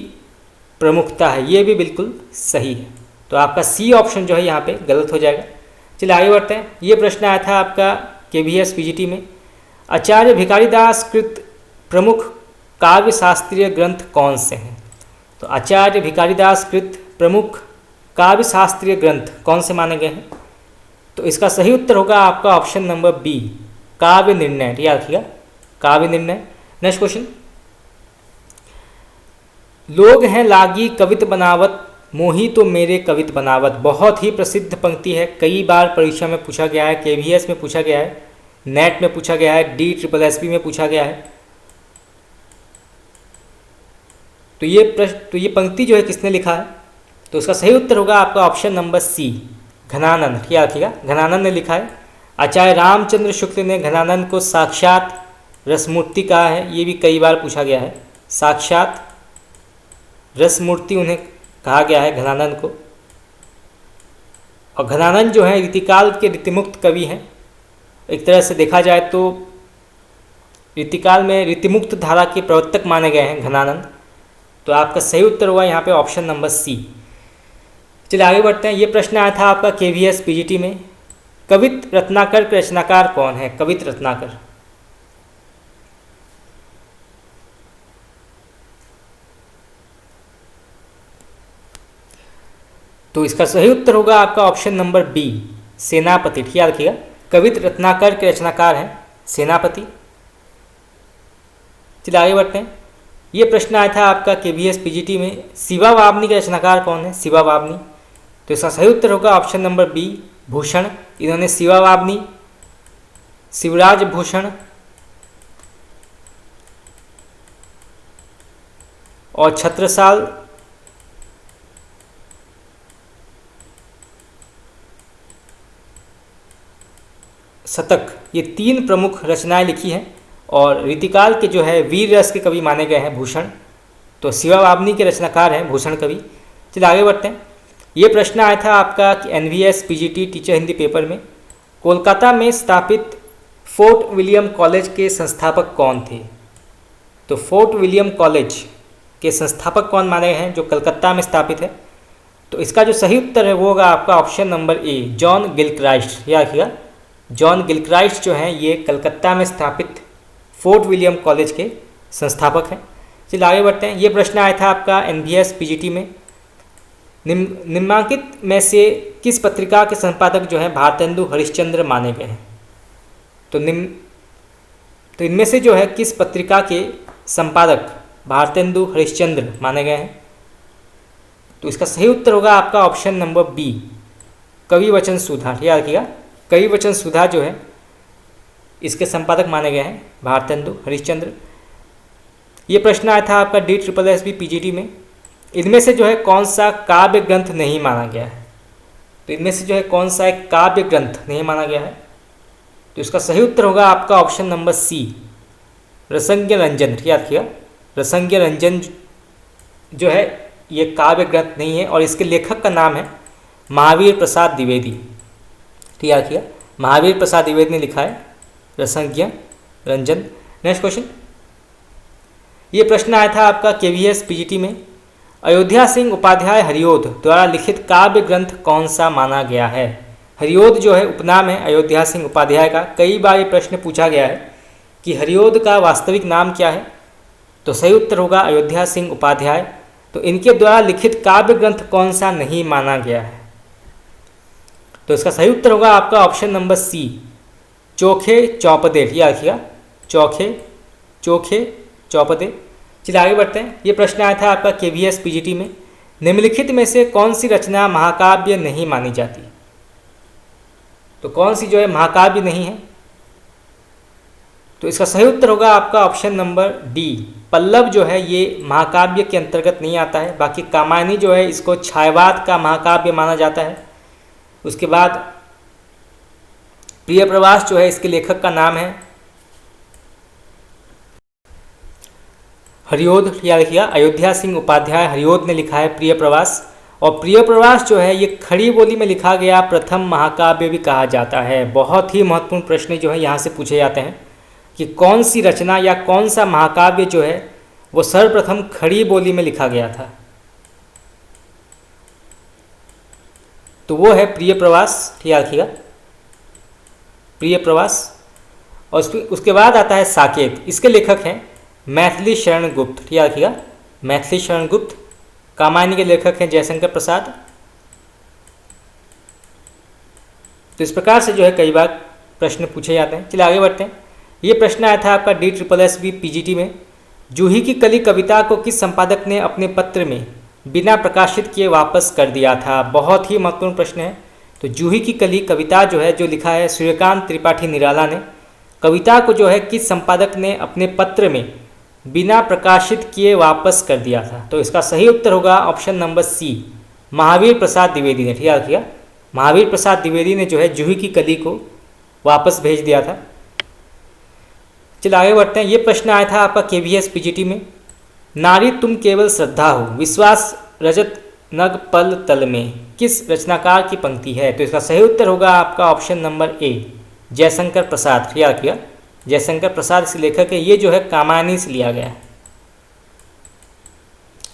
प्रमुखता है, ये भी बिल्कुल सही है। तो आपका सी ऑप्शन जो है यहाँ पे गलत हो जाएगा। चलिए आगे बढ़ते हैं। ये प्रश्न आया था आपका KVS PGT में। आचार्य भिखारीदास कृत प्रमुख काव्य शास्त्रीय ग्रंथ कौन से हैं? तो आचार्य भिखारीदास कृत प्रमुख काव्य शास्त्रीय ग्रंथ कौन से माने गए हैं? तो इसका सही उत्तर होगा आपका ऑप्शन नंबर बी, काव्य निर्णय। याद रखिएगा, काव्य निर्णय। नेक्स्ट क्वेश्चन, लोग हैं लागी कवित बनावत, मोही तो मेरे कवित बनावत। बहुत ही प्रसिद्ध पंक्ति है, कई बार परीक्षा में पूछा गया है, केवीएस में पूछा गया है, नेट में पूछा गया है, DSSB में पूछा गया है। तो ये पंक्ति जो है किसने लिखा है? तो इसका सही उत्तर होगा आपका ऑप्शन नंबर सी, घनानंद। याद रखिएगा, घनानंद ने लिखा है। आचार्य रामचंद्र शुक्ल ने घनानंद को साक्षात रसमूर्ति कहा है, ये भी कई बार पूछा गया है। साक्षात रसमूर्ति उन्हें कहा गया है घनानंद को। और घनानंद जो है रीतिकाल के रीतिमुक्त कवि हैं। एक तरह से देखा जाए तो रीतिकाल में रीतिमुक्त धारा के प्रवर्तक माने गए हैं घनानंद। तो आपका सही उत्तर हुआ यहाँ पे ऑप्शन नंबर सी। चलिए आगे बढ़ते हैं। ये प्रश्न आया था आपका केवीएस पीजीटी में, कवित रत्नाकर के रचनाकार कौन है? कवित रत्नाकर। तो इसका सही उत्तर होगा आपका ऑप्शन नंबर बी, सेनापति। ठीक याद रखिएगा, कवित रत्नाकर के रचनाकार हैं सेनापति। चलिए आगे बढ़ते हैं। ये प्रश्न आया था आपका केवीएस पीजीटी में, शिवा वावनी के रचनाकार कौन है? शिवा वावनी। तो इसका सही उत्तर होगा ऑप्शन नंबर बी, भूषण। इन्होंने शिवा वावनी, शिवराज भूषण और छत्रसाल शतक, ये 3 प्रमुख रचनाएं लिखी हैं। और रीतिकाल के जो है वीर रस के कवि माने गए हैं भूषण। तो शिवा वावनी के रचनाकार हैं भूषण कवि। चलिए आगे बढ़ते हैं। ये प्रश्न आया था आपका NVS PGT teacher Hindi paper में, कोलकाता में स्थापित फोर्ट विलियम कॉलेज के संस्थापक कौन थे? तो फोर्ट विलियम कॉलेज के संस्थापक कौन माने गए हैं जो कलकत्ता में स्थापित है? तो इसका जो सही उत्तर है वो होगा आपका ऑप्शन नंबर ए, जॉन गिलक्राइस्ट। याद रखिएगा, जॉन गिलक्राइस्ट जो हैं ये कलकत्ता में स्थापित फोर्ट विलियम कॉलेज के संस्थापक हैं। चलिए आगे बढ़ते हैं। ये प्रश्न आया था आपका एनवीएस पीजीटी में, निम्नांकित में से किस पत्रिका के संपादक जो हैं भारतेंदु हरिश्चंद्र माने गए हैं? तो इनमें से जो है किस पत्रिका के संपादक भारतेंदु हरिश्चंद्र माने गए हैं? तो इसका सही उत्तर होगा आपका ऑप्शन नंबर बी, कवि वचन सुधा। याद रखिएगा, कवि वचन सुधा जो है इसके संपादक माने गए हैं भारतेंदु हरिश्चंद्र। ये प्रश्न आया था आपका DSSB पीजीटी में, इनमें से जो है कौन सा काव्य ग्रंथ नहीं माना गया है? तो इनमें से जो है कौन सा एक काव्य ग्रंथ नहीं माना गया है? तो इसका सही उत्तर होगा आपका ऑप्शन नंबर सी, रसज्ञ रंजन। याद रखिएगा, रसज्ञ रंजन जो है ये काव्य ग्रंथ नहीं है और इसके लेखक का नाम है महावीर प्रसाद द्विवेदी। ठीक याद रखिएगा, महावीर प्रसाद द्विवेदी ने लिखा है रसज्ञ रंजन। नेक्स्ट क्वेश्चन, ये प्रश्न आया था आपका केवीएस पीजीटी में, अयोध्या सिंह उपाध्याय हरिओद द्वारा लिखित काव्य ग्रंथ कौन सा माना गया है? हरिओद जो है उपनाम है अयोध्या सिंह उपाध्याय का। कई बार ये प्रश्न पूछा गया है कि हरिओद का वास्तविक नाम क्या है? तो सही उत्तर होगा अयोध्या सिंह उपाध्याय। तो इनके द्वारा लिखित काव्य ग्रंथ कौन सा नहीं माना गया है? तो इसका सही उत्तर होगा आपका ऑप्शन नंबर सी, चोखे चौपदे। याद रखिएगा, चोखे चौपदे। चलिए आगे बढ़ते हैं। ये प्रश्न आया था आपका केवीएस पीजीटी में, निम्नलिखित में से कौन सी रचना महाकाव्य नहीं मानी जाती? तो कौन सी जो है महाकाव्य नहीं है? तो इसका सही उत्तर होगा आपका ऑप्शन नंबर डी, पल्लव जो है ये महाकाव्य के अंतर्गत नहीं आता है। बाकी कामायनी जो है इसको छायावाद का महाकाव्य माना जाता है। उसके बाद प्रिय प्रवास जो है इसके लेखक का नाम है हरिओद। याद रखिएगा, अयोध्या सिंह उपाध्याय हरिओद ने लिखा है प्रिय प्रवास। और प्रिय प्रवास जो है ये खड़ी बोली में लिखा गया प्रथम महाकाव्य भी कहा जाता है। बहुत ही महत्वपूर्ण प्रश्न जो है यहाँ से पूछे जाते हैं कि कौन सी रचना या कौन सा महाकाव्य जो है वो सर्वप्रथम खड़ी बोली में लिखा गया था? तो वो है प्रिय प्रवास। याद रखिएगा, प्रिय प्रवास। और उसके बाद आता है साकेत, इसके लेखक हैं मैथिली शरण गुप्त। याद रखिएगा, मैथिली शरण गुप्त। कामायनी के लेखक हैं जयशंकर प्रसाद। तो इस प्रकार से जो है कई बार प्रश्न पूछे जाते हैं। चलिए आगे बढ़ते हैं। ये प्रश्न आया था आपका DSSB PGT में, जूही की कली कविता को किस संपादक ने अपने पत्र में बिना प्रकाशित किए वापस कर दिया था? बहुत ही महत्वपूर्ण प्रश्न है। तो जूही की कली कविता जो है, जो लिखा है सूर्यकांत त्रिपाठी निराला ने, कविता को जो है किस संपादक ने अपने पत्र में बिना प्रकाशित किए वापस कर दिया था? तो इसका सही उत्तर होगा ऑप्शन नंबर सी, महावीर प्रसाद द्विवेदी ने। ठीक है, किया महावीर प्रसाद द्विवेदी ने जो है जूही की कली को वापस भेज दिया था। चलिए आगे बढ़ते हैं। ये प्रश्न आया था आपका KVS PGT में, नारी तुम केवल श्रद्धा हो, विश्वास रजत नग पल तल में, किस रचनाकार की पंक्ति है? तो इसका सही उत्तर होगा आपका ऑप्शन नंबर ए, जयशंकर प्रसाद। याद किया, जयशंकर प्रसाद इस लेखक है। ये जो है कामायनी से लिया गया है।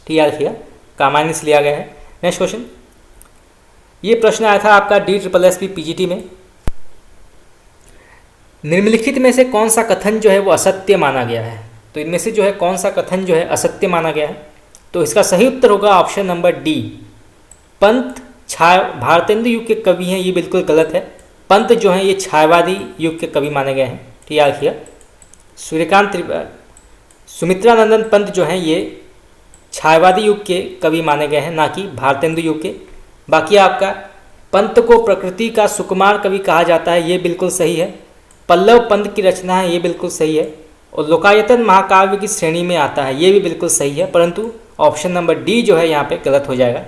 ठीक याद किया, कामायनी से लिया गया है। नेक्स्ट क्वेश्चन, ये प्रश्न आया था आपका DSSB PGT में, निम्नलिखित में से कौन सा कथन जो है वो असत्य माना गया है? तो इनमें से जो है कौन सा कथन जो है असत्य माना गया है? तो इसका सही उत्तर होगा option number D, Pant Bharatendu युग के कवि हैं। ये बिल्कुल गलत है। पंत जो हैं ये छायावादी युग के कवि माने गए हैं। ठीक याद किया, सुमित्रानंदन पंत जो हैं ये छायावादी युग के कवि माने गए हैं, ना कि भारतेंदु युग के। बाकी आपका पंत को प्रकृति का सुकुमार कवि कहा जाता है, ये बिल्कुल सही है। पल्लव पंत की रचना है, ये बिल्कुल सही है। और लोकायतन महाकाव्य की श्रेणी में आता है, ये भी बिल्कुल सही है। परंतु ऑप्शन नंबर डी जो है यहाँ पे गलत हो जाएगा।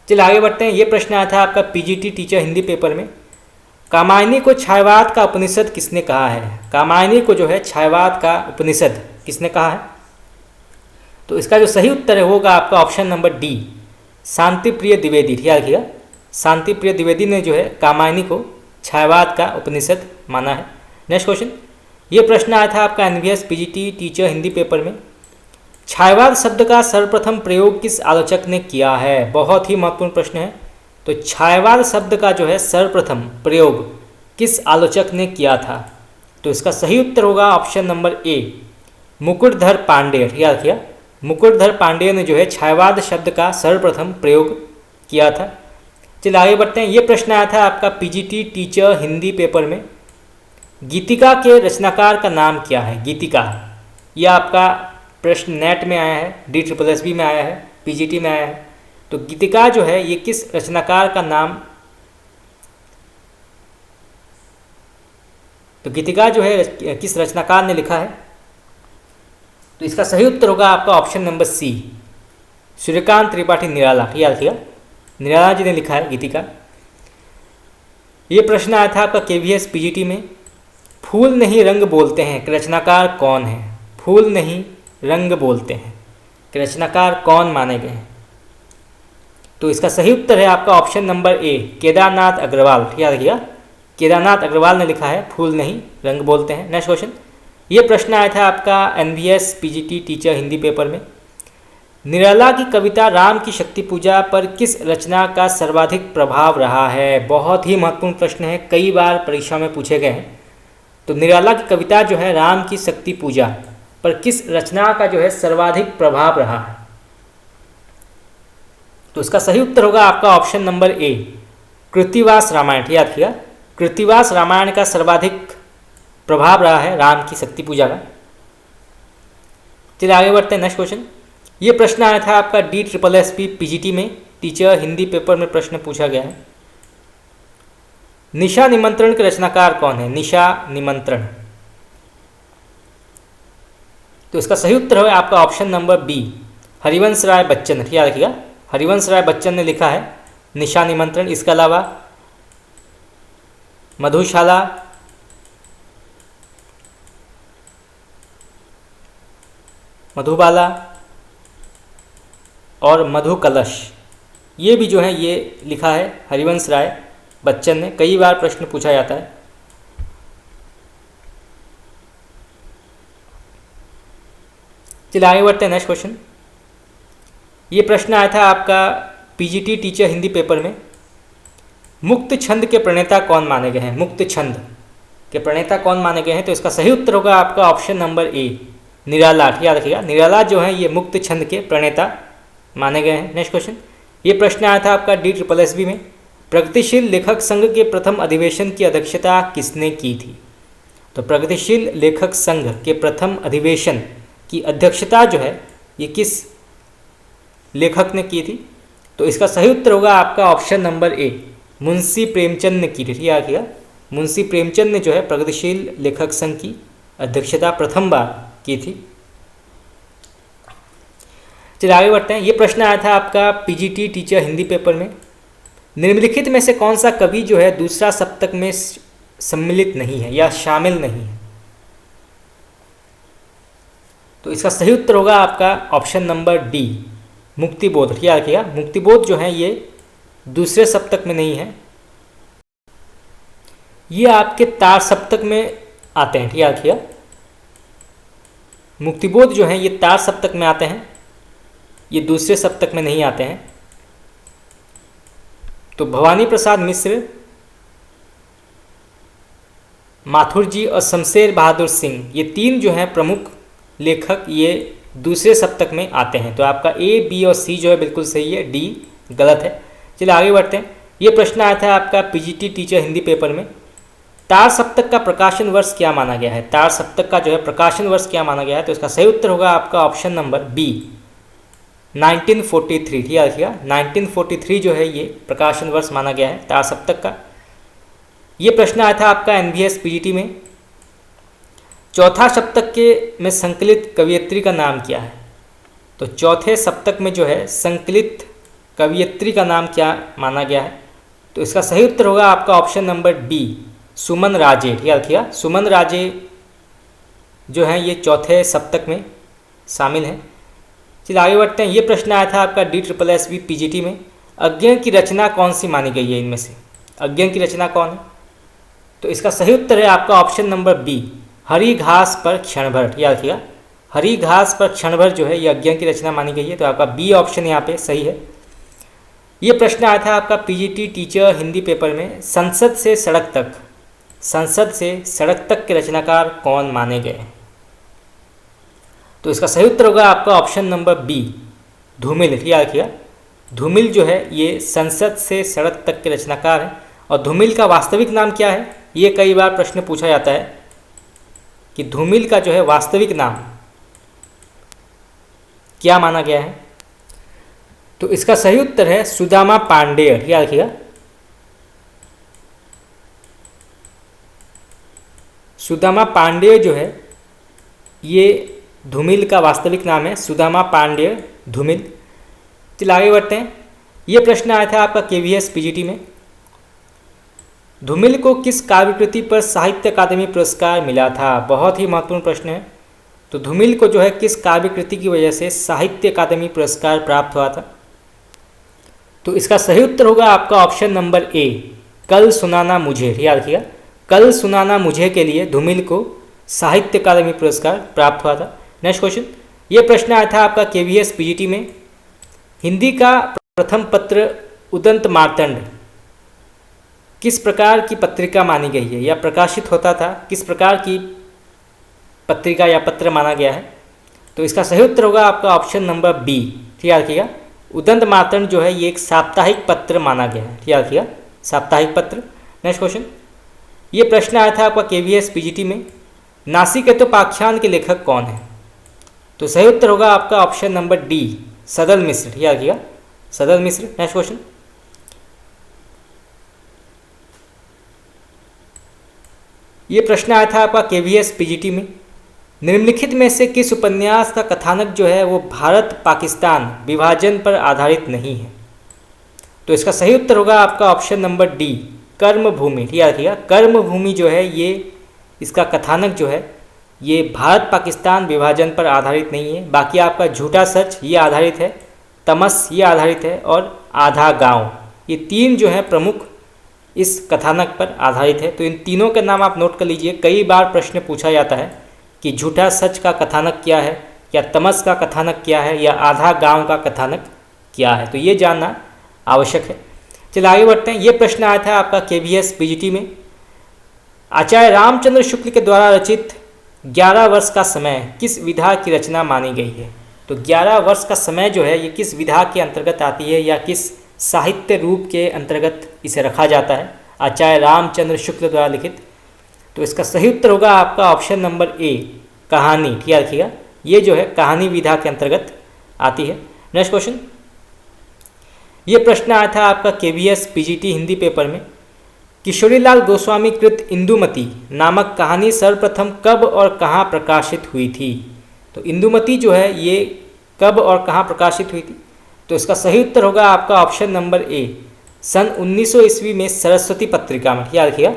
चलिए आगे बढ़ते हैं। ये प्रश्न आया था आपका PGT टीचर हिंदी पेपर में, कामायनी को छायावाद का उपनिषद किसने कहा है? कामायनी को जो है छायावाद का उपनिषद किसने कहा है? तो इसका जो सही उत्तर है होगा आपका ऑप्शन नंबर डी, शांतिप्रिय द्विवेदी। याद रखिएगा, शांतिप्रिय द्विवेदी ने जो है कामायनी को छायावाद का उपनिषद माना है। नेक्स्ट क्वेश्चन, ये प्रश्न आया था आपका NVS PGT teacher Hindi paper में, छायावाद शब्द का सर्वप्रथम प्रयोग किस आलोचक ने किया है? बहुत ही महत्वपूर्ण प्रश्न है। तो छायावाद शब्द का जो है सर्वप्रथम प्रयोग किस आलोचक ने किया था? तो इसका सही उत्तर होगा ऑप्शन नंबर ए, मुकुटधर पांडेय। याद किया, मुकुटधर पांडेय ने जो है छायावाद शब्द का सर्वप्रथम प्रयोग किया था। चलिए आगे बढ़ते हैं। ये प्रश्न आया था आपका PGT टीचर हिंदी पेपर में, गीतिका के रचनाकार का नाम क्या है? गीतिका, यह आपका प्रश्न नेट में आया है, DSSB में आया है, PGT में आया है। तो गीतिका जो है ये किस रचनाकार का नाम, तो गीतिका जो है किस रचनाकार ने लिखा है? तो इसका सही उत्तर होगा आपका option number C, Suryakant Tripathi Nirala. याद रखिएगा, निराला जी ने लिखा है गीतिका। ये प्रश्न आया था आपका KVS PGT में, फूल नहीं रंग बोलते हैं कि रचनाकार कौन है? फूल नहीं रंग बोलते हैं कि रचनाकार कौन माने गए हैं? तो इसका सही उत्तर है आपका option number A, Kedarnath Agrawal. याद रखिएगा, केदारनाथ अग्रवाल ने लिखा है फूल नहीं रंग बोलते हैं। नेक्स्ट क्वेश्चन, ये प्रश्न आया था आपका NVS PGT teacher Hindi paper में, निराला की कविता राम की शक्ति पूजा पर किस रचना का सर्वाधिक प्रभाव रहा है? बहुत ही महत्वपूर्ण प्रश्न है, कई बार परीक्षा में पूछे गए हैं। तो निराला की कविता जो है राम की शक्ति पूजा पर किस रचना का जो है सर्वाधिक प्रभाव रहा है? तो इसका सही उत्तर होगा आपका option number A, Krittivas Ramayan. याद किया, कृत्तिवास रामायण का सर्वाधिक प्रभाव रहा है राम की शक्ति पूजा का। चलिए आगे बढ़ते हैं। नेक्स्ट क्वेश्चन, ये प्रश्न आया था आपका DSSB PGT में, टीचर हिंदी पेपर में प्रश्न पूछा गया है, निशा निमंत्रण के रचनाकार कौन है? निशा निमंत्रण। तो इसका सही उत्तर है आपका option number B, Harivansh Rai Bachchan. याद रखिएगा, हरिवंश राय बच्चन ने लिखा है निशा निमंत्रण। इसके अलावा मधुशाला, मधुबाला और मधु कलश, ये भी जो है ये लिखा है हरिवंश राय बच्चन ने। कई बार प्रश्न पूछा जाता है। चलिए आगे बढ़ते हैं। नेक्स्ट क्वेश्चन, ये प्रश्न आया था आपका PGT टीचर हिंदी पेपर में, मुक्त छंद के प्रणेता कौन माने गए हैं? मुक्त छंद के प्रणेता कौन माने गए हैं? तो इसका सही उत्तर होगा आपका ऑप्शन नंबर ए, निराला। याद रखिएगा, निराला जो है ये मुक्त छंद के प्रणेता माने गए हैं। नेक्स्ट क्वेश्चन, ये प्रश्न आया था आपका DSSB में, प्रगतिशील लेखक संघ के प्रथम अधिवेशन की अध्यक्षता किसने की थी? तो प्रगतिशील लेखक संघ के प्रथम अधिवेशन की अध्यक्षता जो है ये किस लेखक ने की थी? तो इसका सही उत्तर होगा आपका ऑप्शन नंबर ए, मुंशी प्रेमचंद ने की थी। याद किया, मुंशी प्रेमचंद ने जो है प्रगतिशील लेखक संघ की अध्यक्षता प्रथम बार की थी। चलिए आगे बढ़ते हैं। ये प्रश्न आया था आपका पीजीटी टीचर हिंदी पेपर में। निम्नलिखित में से कौन सा कवि जो है दूसरा सप्तक में सम्मिलित नहीं है या शामिल नहीं है? तो इसका सही उत्तर होगा आपका ऑप्शन नंबर डी, मुक्तिबोध। क्या किया, मुक्तिबोध जो है ये दूसरे सप्तक में नहीं है, ये आपके तार सप्तक में आते हैं। याद किया, मुक्तिबोध जो है ये तार सप्तक में आते हैं, ये दूसरे सप्तक में नहीं आते हैं। तो भवानी प्रसाद मिश्र, माथुर जी और शमशेर बहादुर सिंह, ये तीन जो हैं प्रमुख लेखक, ये दूसरे सप्तक में आते हैं। तो आपका ए, बी और सी जो है बिल्कुल सही है, डी गलत है। चलिए आगे बढ़ते हैं। ये प्रश्न आया था आपका पीजीटी टीचर हिंदी पेपर में। तार सप्तक का प्रकाशन वर्ष क्या माना गया है? तार सप्तक का जो है प्रकाशन वर्ष क्या माना गया है? तो इसका सही उत्तर होगा आपका ऑप्शन नंबर बी, 1943। याद किया, 1943 जो है ये प्रकाशन वर्ष माना गया है तार सप्तक का। ये प्रश्न आया था आपका एनवीएस पीजीटी में। चौथा सप्तक के में संकलित कवयित्री का नाम क्या है? तो चौथे सप्तक में जो है संकलित कवयित्री का नाम क्या माना गया है? तो इसका सही उत्तर होगा आपका ऑप्शन नंबर बी, सुमन राजे। याद किया, सुमन राजे जो हैं ये चौथे सप्तक में शामिल हैं। चलिए आगे बढ़ते हैं। ये प्रश्न आया था आपका DSSB पीजीटी में। अज्ञेय की रचना कौन सी मानी गई है इनमें से? अज्ञेय की रचना कौन है? तो इसका सही उत्तर है आपका ऑप्शन नंबर बी, हरी घास पर क्षण भर। याद किया, हरी घास पर क्षण भर जो है ये अज्ञेय की रचना मानी गई है। तो आपका बी ऑप्शन यहाँ पे सही है। ये प्रश्न आया था आपका पीजीटी टीचर हिंदी पेपर में। संसद से सड़क तक, संसद से सड़क तक के रचनाकार कौन माने गए? तो इसका सही उत्तर होगा आपका ऑप्शन नंबर बी, धूमिल। याद किया, धूमिल जो है ये संसद से सड़क तक के रचनाकार हैं। और धूमिल का वास्तविक नाम क्या है? ये कई बार प्रश्न पूछा जाता है कि धूमिल का जो है वास्तविक नाम क्या माना गया है? तो इसका सही उत्तर है सुदामा पांडेय। याद किया, सुदामा पांडेय जो है ये धूमिल का वास्तविक नाम है, सुदामा पांडेय धूमिल। चलिए आगे बढ़ते हैं। ये प्रश्न आया था आपका केवीएस पीजीटी में। धूमिल को किस काव्य कृति पर साहित्य अकादमी पुरस्कार मिला था? बहुत ही महत्वपूर्ण प्रश्न है। तो धूमिल को जो है किस काव्य कृति की वजह से साहित्य अकादमी पुरस्कार प्राप्त हुआ था? तो इसका सही उत्तर होगा आपका ऑप्शन नंबर ए, कल सुनाना मुझे। याद किया, कल सुनाना मुझे के लिए धूमिल को साहित्य अकादमी पुरस्कार प्राप्त हुआ था। Next question. ये प्रश्न आया था आपका केवीएस पीजीटी में। हिंदी का प्रथम पत्र उदंत मार्तंड किस प्रकार की पत्रिका मानी गई है या प्रकाशित होता था? किस प्रकार की पत्रिका या पत्र माना गया है? तो इसका सही उत्तर होगा आपका ऑप्शन नंबर बी। याद किया, उदंत मार्तंड जो है ये एक साप्ताहिक पत्र माना गया है। याद किया, साप्ताहिक पत्र। Next question. ये प्रश्न आया था आपका केवीएस पीजीटी में। नासिकेतोपाख्यान के लेखक कौन है? तो सही उत्तर होगा आपका ऑप्शन नंबर डी, सदल मिश्र। याद किया, सदल मिश्र। Next question. ये प्रश्न आया था आपका केवीएस पीजीटी में। निम्नलिखित में से किस उपन्यास का कथानक जो है वो भारत पाकिस्तान विभाजन पर आधारित नहीं है? तो इसका सही उत्तर होगा आपका ऑप्शन नंबर डी, कर्मभूमि। याद किया, कर्मभूमि जो है ये इसका कथानक जो है ये भारत पाकिस्तान विभाजन पर आधारित नहीं है। बाकी आपका झूठा सच ये आधारित है, तमस ये आधारित है और आधा गांव, ये तीन जो है प्रमुख इस कथानक पर आधारित है। तो इन तीनों के नाम आप नोट कर लीजिए। कई बार प्रश्न पूछा जाता है कि झूठा सच का कथानक क्या है, या तमस का कथानक क्या है, या आधा गांव का कथानक क्या है। तो ये जानना आवश्यक है। चलिए आगे बढ़ते हैं। ये प्रश्न आया था आपका केवीएस पीजीटी में। आचार्य रामचंद्र शुक्ल के द्वारा रचित 11 वर्ष का समय किस विधा की रचना मानी गई है? तो 11 वर्ष का समय जो है ये किस विधा के अंतर्गत आती है या किस साहित्य रूप के अंतर्गत इसे रखा जाता है? आचार्य रामचंद्र शुक्ल द्वारा लिखित। तो इसका सही उत्तर होगा आपका ऑप्शन नंबर ए, कहानी। ठीक है, रखिएगा, ये जो है कहानी विधा के अंतर्गत आती है। नेक्स्ट क्वेश्चन, ये प्रश्न आया था आपका केवीएस पीजीटी हिंदी पेपर में। किशोरीलाल गोस्वामी कृत इंदुमती नामक कहानी सर्वप्रथम कब और कहाँ प्रकाशित हुई थी? तो इंदुमती जो है ये कब और कहाँ प्रकाशित हुई थी? तो इसका सही उत्तर होगा आपका ऑप्शन नंबर ए, सन 1900 ईस्वी में सरस्वती पत्रिका में। याद रखिएगा,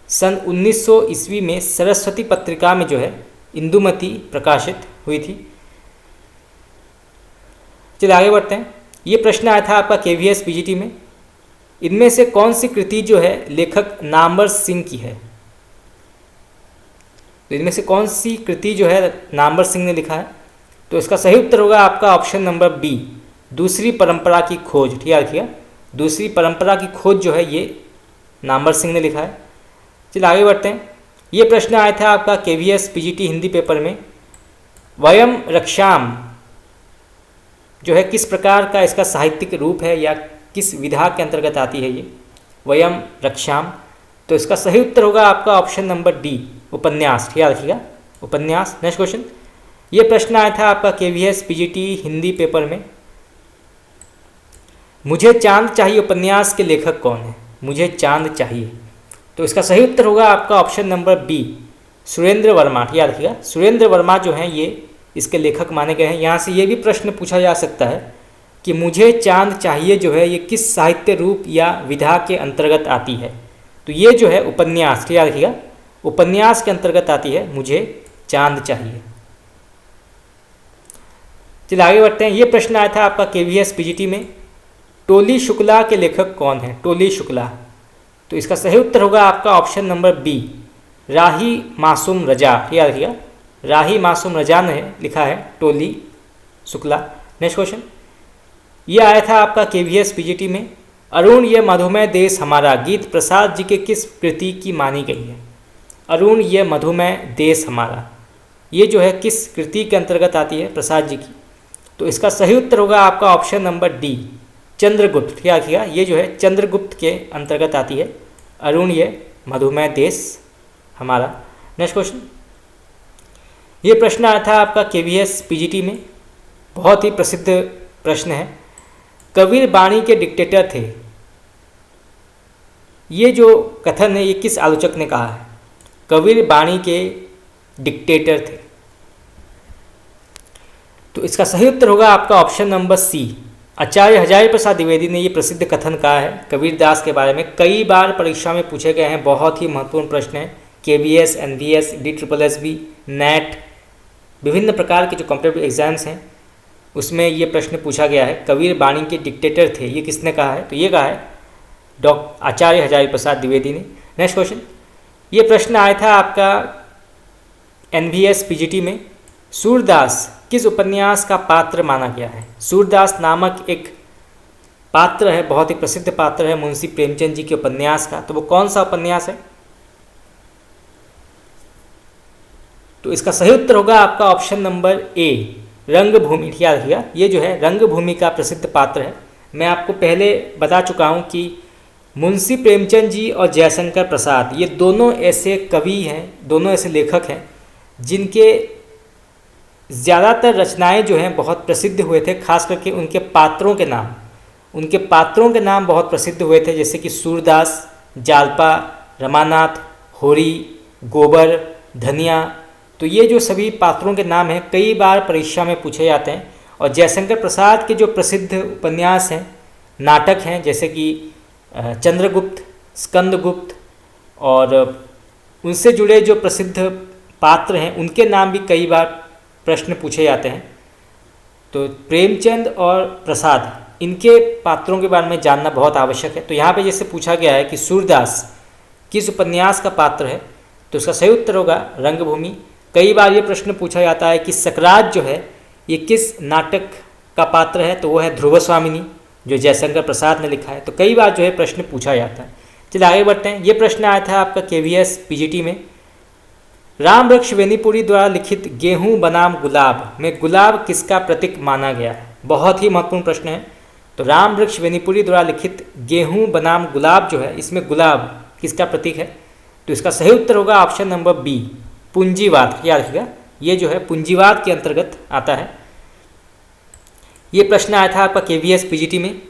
सन 1900 ईस्वी में सरस्वती पत्रिका में जो है इंदुमती प्रकाशित हुई थी। चलिए आगे बढ़ते हैं। ये प्रश्न आया था आपका केवीएस पीजीटी में। इनमें से कौन सी कृति जो है लेखक नामवर सिंह की है? तो इनमें से कौन सी कृति जो है नामवर सिंह ने लिखा है? तो इसका सही उत्तर होगा आपका ऑप्शन नंबर बी, दूसरी परंपरा की खोज। ठीक है, रखिएगा, दूसरी परंपरा की खोज जो है ये नामवर सिंह ने लिखा है। चलिए आगे बढ़ते हैं। ये प्रश्न आया था आपका केवीएस पीजीटी हिंदी पेपर में। वयम रक्षाम जो है किस प्रकार का इसका साहित्यिक रूप है या किस विधा के अंतर्गत आती है ये वयम रक्षाम? तो इसका सही उत्तर होगा आपका ऑप्शन नंबर डी, उपन्यास। ठीक है, रखिएगा, उपन्यास। नेक्स्ट क्वेश्चन, ये प्रश्न आया था आपका केवीएस पीजीटी हिंदी पेपर में। मुझे चांद चाहिए उपन्यास के लेखक कौन है? मुझे चांद चाहिए, तो इसका सही उत्तर होगा आपका option number B, Surendra Verma. याद रखिएगा, सुरेंद्र वर्मा जो हैं ये इसके लेखक माने गए हैं। यहाँ से ये भी प्रश्न पूछा जा सकता है कि मुझे चांद चाहिए जो है ये किस साहित्य रूप या विधा के अंतर्गत आती है? तो ये जो है उपन्यास। याद रखिएगा, उपन्यास के अंतर्गत आती है मुझे चांद चाहिए। चलिए आगे बढ़ते हैं। ये प्रश्न आया था आपका केवीएस पीजीटी में। टोली शुक्ला के लेखक कौन है? टोली शुक्ला, तो इसका सही उत्तर होगा आपका option number B, Rahi Masoom रजा। याद रखिएगा, राही मासूम रजा ने लिखा है टोली शुक्ला। नेक्स्ट क्वेश्चन, ये आया था आपका केवीएस पीजीटी में। अरुण ये मधुमेह देश हमारा गीत प्रसाद जी के किस कृति की मानी गई है? अरुण ये मधुमेह देश हमारा, ये जो है किस कृति के अंतर्गत आती है? प्रसाद जी की। तो इसका सही उत्तर होगा आपका ऑप्शन नंबर डी, चंद्रगुप्त। क्या रखिएगा, ये जो है चंद्रगुप्त के अंतर्गत आती है अरुण ये मधुमेह देश हमारा। नेक्स्ट क्वेश्चन, ये प्रश्न आया था आपका केवीएस पीजीटी में, बहुत ही प्रसिद्ध प्रश्न है। कबीर बाणी के डिक्टेटर थे, ये जो कथन है ये किस आलोचक ने कहा है? कबीर बाणी के डिक्टेटर थे, तो इसका सही उत्तर होगा आपका ऑप्शन नंबर सी, आचार्य हजारी प्रसाद द्विवेदी ने ये प्रसिद्ध कथन कहा है कबीरदास के बारे में। कई बार परीक्षा में पूछे गए हैं, बहुत ही महत्वपूर्ण प्रश्न है। केवीएस, एनवीएस, DSSB, नेट, विभिन्न प्रकार के जो कॉम्पिटिटिव एग्जाम्स हैं उसमें ये प्रश्न पूछा गया है। कबीर बाणी के डिक्टेटर थे, ये किसने कहा है? तो ये कहा है आचार्य हजारी प्रसाद द्विवेदी ने। नेक्स्ट क्वेश्चन, ये प्रश्न आया था आपका एनवीएस पीजीटी में। सूरदास किस उपन्यास का पात्र माना गया है? सूरदास नामक एक पात्र है, बहुत ही प्रसिद्ध पात्र है मुंशी प्रेमचंद जी के उपन्यास का, तो वो कौन सा उपन्यास है? तो इसका सही उत्तर होगा आपका ऑप्शन नंबर ए, रंगभूमि। याद रखिएगा, ये जो है रंगभूमि का प्रसिद्ध पात्र है। मैं आपको पहले बता चुका हूँ कि मुंशी प्रेमचंद जी और जयशंकर प्रसाद ये दोनों ऐसे कवि हैं, दोनों ऐसे लेखक हैं जिनके ज़्यादातर रचनाएं जो हैं बहुत प्रसिद्ध हुए थे। खास करके उनके पात्रों के नाम बहुत प्रसिद्ध हुए थे, जैसे कि सूरदास, जालपा, रमानाथ, होरी, गोबर, धनिया। तो ये जो सभी पात्रों के नाम हैं कई बार परीक्षा में पूछे जाते हैं। और जयशंकर प्रसाद के जो प्रसिद्ध उपन्यास हैं, नाटक हैं, जैसे कि चंद्रगुप्त, स्कंदगुप्त, और उनसे जुड़े जो प्रसिद्ध पात्र हैं उनके नाम भी कई बार प्रश्न पूछे जाते हैं। तो प्रेमचंद और प्रसाद, इनके पात्रों के बारे में जानना बहुत आवश्यक है। तो यहाँ पे जैसे पूछा गया है कि सूरदास किस उपन्यास का पात्र है, तो इसका सही उत्तर होगा रंगभूमि। कई बार ये प्रश्न पूछा जाता है कि सकरात जो है ये किस नाटक का पात्र है, तो वो है ध्रुवस्वामिनी जो जयशंकर प्रसाद ने लिखा है। तो कई बार जो है प्रश्न पूछा जाता है। चलिए आगे बढ़ते हैं। ये प्रश्न आया था आपका केवीएस पीजीटी में। राम वृक्ष वेनीपुरी द्वारा लिखित गेहूं बनाम गुलाब में गुलाब किसका प्रतीक माना गया है? बहुत ही महत्वपूर्ण प्रश्न है। तो राम वृक्ष वेनीपुरी द्वारा लिखित गेहूं बनाम गुलाब जो है, इसमें गुलाब किसका प्रतीक है? तो इसका सही उत्तर होगा ऑप्शन नंबर बी, पूंजीवाद। याद रखिएगा, ये जो है पूंजीवाद के अंतर्गत आता है। ये प्रश्न आया था आपका केवीएस पीजीटी में।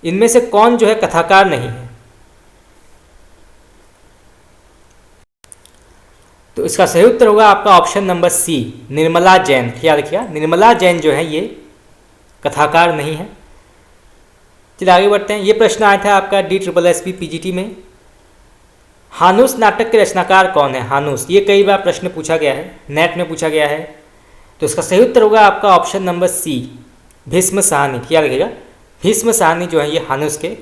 इनमें से कौन जो है कथाकार नहीं है? तो इसका सही उत्तर होगा आपका option number C, Nirmala Jain. याद रखिएगा, निर्मला जैन जो है ये कथाकार नहीं है। चलिए आगे बढ़ते हैं। ये प्रश्न आया था आपका DSSB पीजीटी में। हानुस नाटक के रचनाकार कौन है? हानुस, ये कई बार प्रश्न पूछा गया है, नेट में पूछा गया है। तो इसका सही उत्तर होगा आपका option number C, Bhisham Sahni. याद रखिएगा, भीष्म साहनी जो है ये हानुस के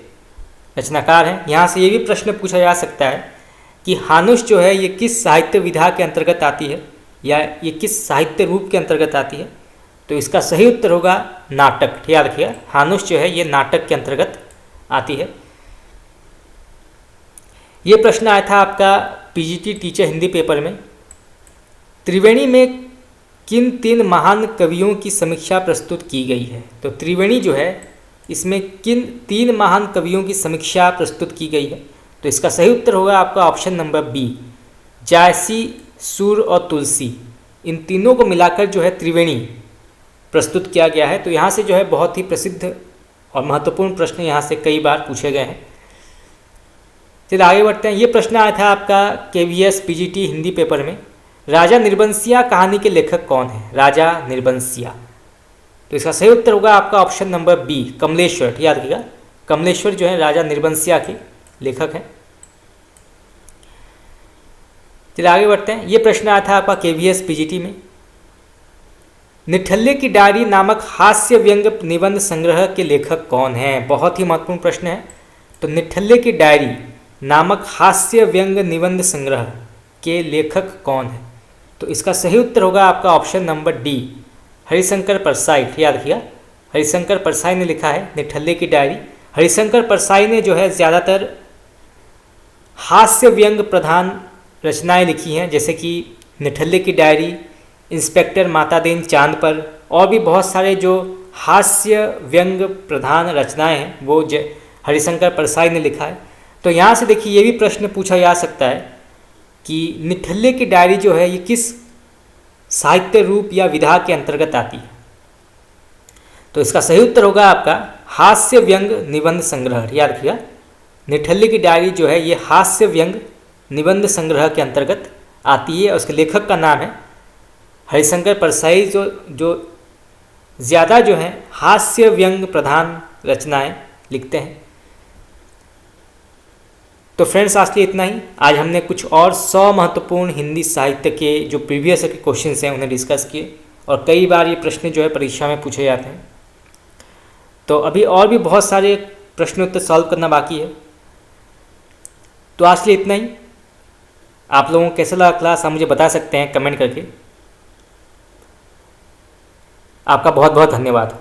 रचनाकार हैं। यहाँ से ये भी प्रश्न पूछा जा सकता है कि हानुस जो है ये किस साहित्य विधा के अंतर्गत आती है, या ये किस साहित्य रूप के अंतर्गत आती है? तो इसका सही उत्तर होगा नाटक। याद रखिएगा, हानुस जो है ये नाटक के अंतर्गत आती है। ये प्रश्न आया था आपका पीजीटी टीचर हिंदी पेपर में। त्रिवेणी में किन 3 महान कवियों की समीक्षा प्रस्तुत की गई है? तो त्रिवेणी जो है इसमें किन 3 महान कवियों की समीक्षा प्रस्तुत की गई है? तो इसका सही उत्तर होगा आपका ऑप्शन नंबर बी, जायसी, सूर और तुलसी। इन तीनों को मिलाकर जो है त्रिवेणी प्रस्तुत किया गया है। तो यहाँ से जो है बहुत ही प्रसिद्ध और महत्वपूर्ण प्रश्न यहाँ से कई बार पूछे गए हैं। चलिए आगे बढ़ते हैं। ये प्रश्न आया था आपका केवीएस पीजीटी हिंदी पेपर में। राजा निर्बंसिया कहानी के लेखक कौन है? राजा निर्बंसिया। तो इसका सही उत्तर होगा आपका ऑप्शन नंबर बी, कमलेश्वर। याद रखिएगा, कमलेश्वर जो है राजा निर्बंसिया के लेखक हैं। चलिए आगे बढ़ते हैं। ये प्रश्न आया था आपका केवीएस पीजीटी में। निठल्ले की डायरी नामक हास्य व्यंग निबंध संग्रह के लेखक कौन हैं? बहुत ही महत्वपूर्ण प्रश्न है। तो निठल्ले की डायरी नामक हास्य व्यंग निबंध संग्रह के लेखक कौन है? तो इसका सही उत्तर होगा आपका option number D, Harishankar Parsai. याद रखिएगा, हरिशंकर परसाई ने लिखा है निठल्ले की डायरी। हरिशंकर परसाई ने जो है ज़्यादातर हास्य व्यंग प्रधान रचनाएं लिखी हैं, जैसे कि निठल्ले की डायरी, इंस्पेक्टर मातादेन चांद पर, और भी बहुत सारे जो हास्य व्यंग प्रधान रचनाएं हैं वो हरिशंकर परसाई ने लिखा है। तो यहाँ से देखिए ये भी प्रश्न पूछा जा सकता है कि निठल्ले की डायरी जो है ये किस साहित्य रूप या विधा के अंतर्गत आती है? तो इसका सही उत्तर होगा आपका हास्य व्यंग निबंध संग्रह। याद रखिएगा, निठल्ले की डायरी जो है ये हास्य व्यंग निबंध संग्रह के अंतर्गत आती है। उसके लेखक का नाम है हरिशंकर परसाई, जो ज़्यादा जो है हास्य व्यंग प्रधान रचनाएं लिखते हैं। तो फ्रेंड्स आज के लिए इतना ही। आज हमने कुछ और 100 महत्वपूर्ण हिंदी साहित्य के जो प्रीवियस के क्वेश्चंस हैं उन्हें डिस्कस किए, और कई बार ये प्रश्न जो है परीक्षा में पूछे जाते हैं। तो अभी और भी बहुत सारे प्रश्न उत्तर सॉल्व करना बाकी है। तो आज के लिए इतना ही। आप लोगों को कैसा लगा क्लास आप मुझे बता सकते हैं कमेंट करके। आपका बहुत बहुत धन्यवाद।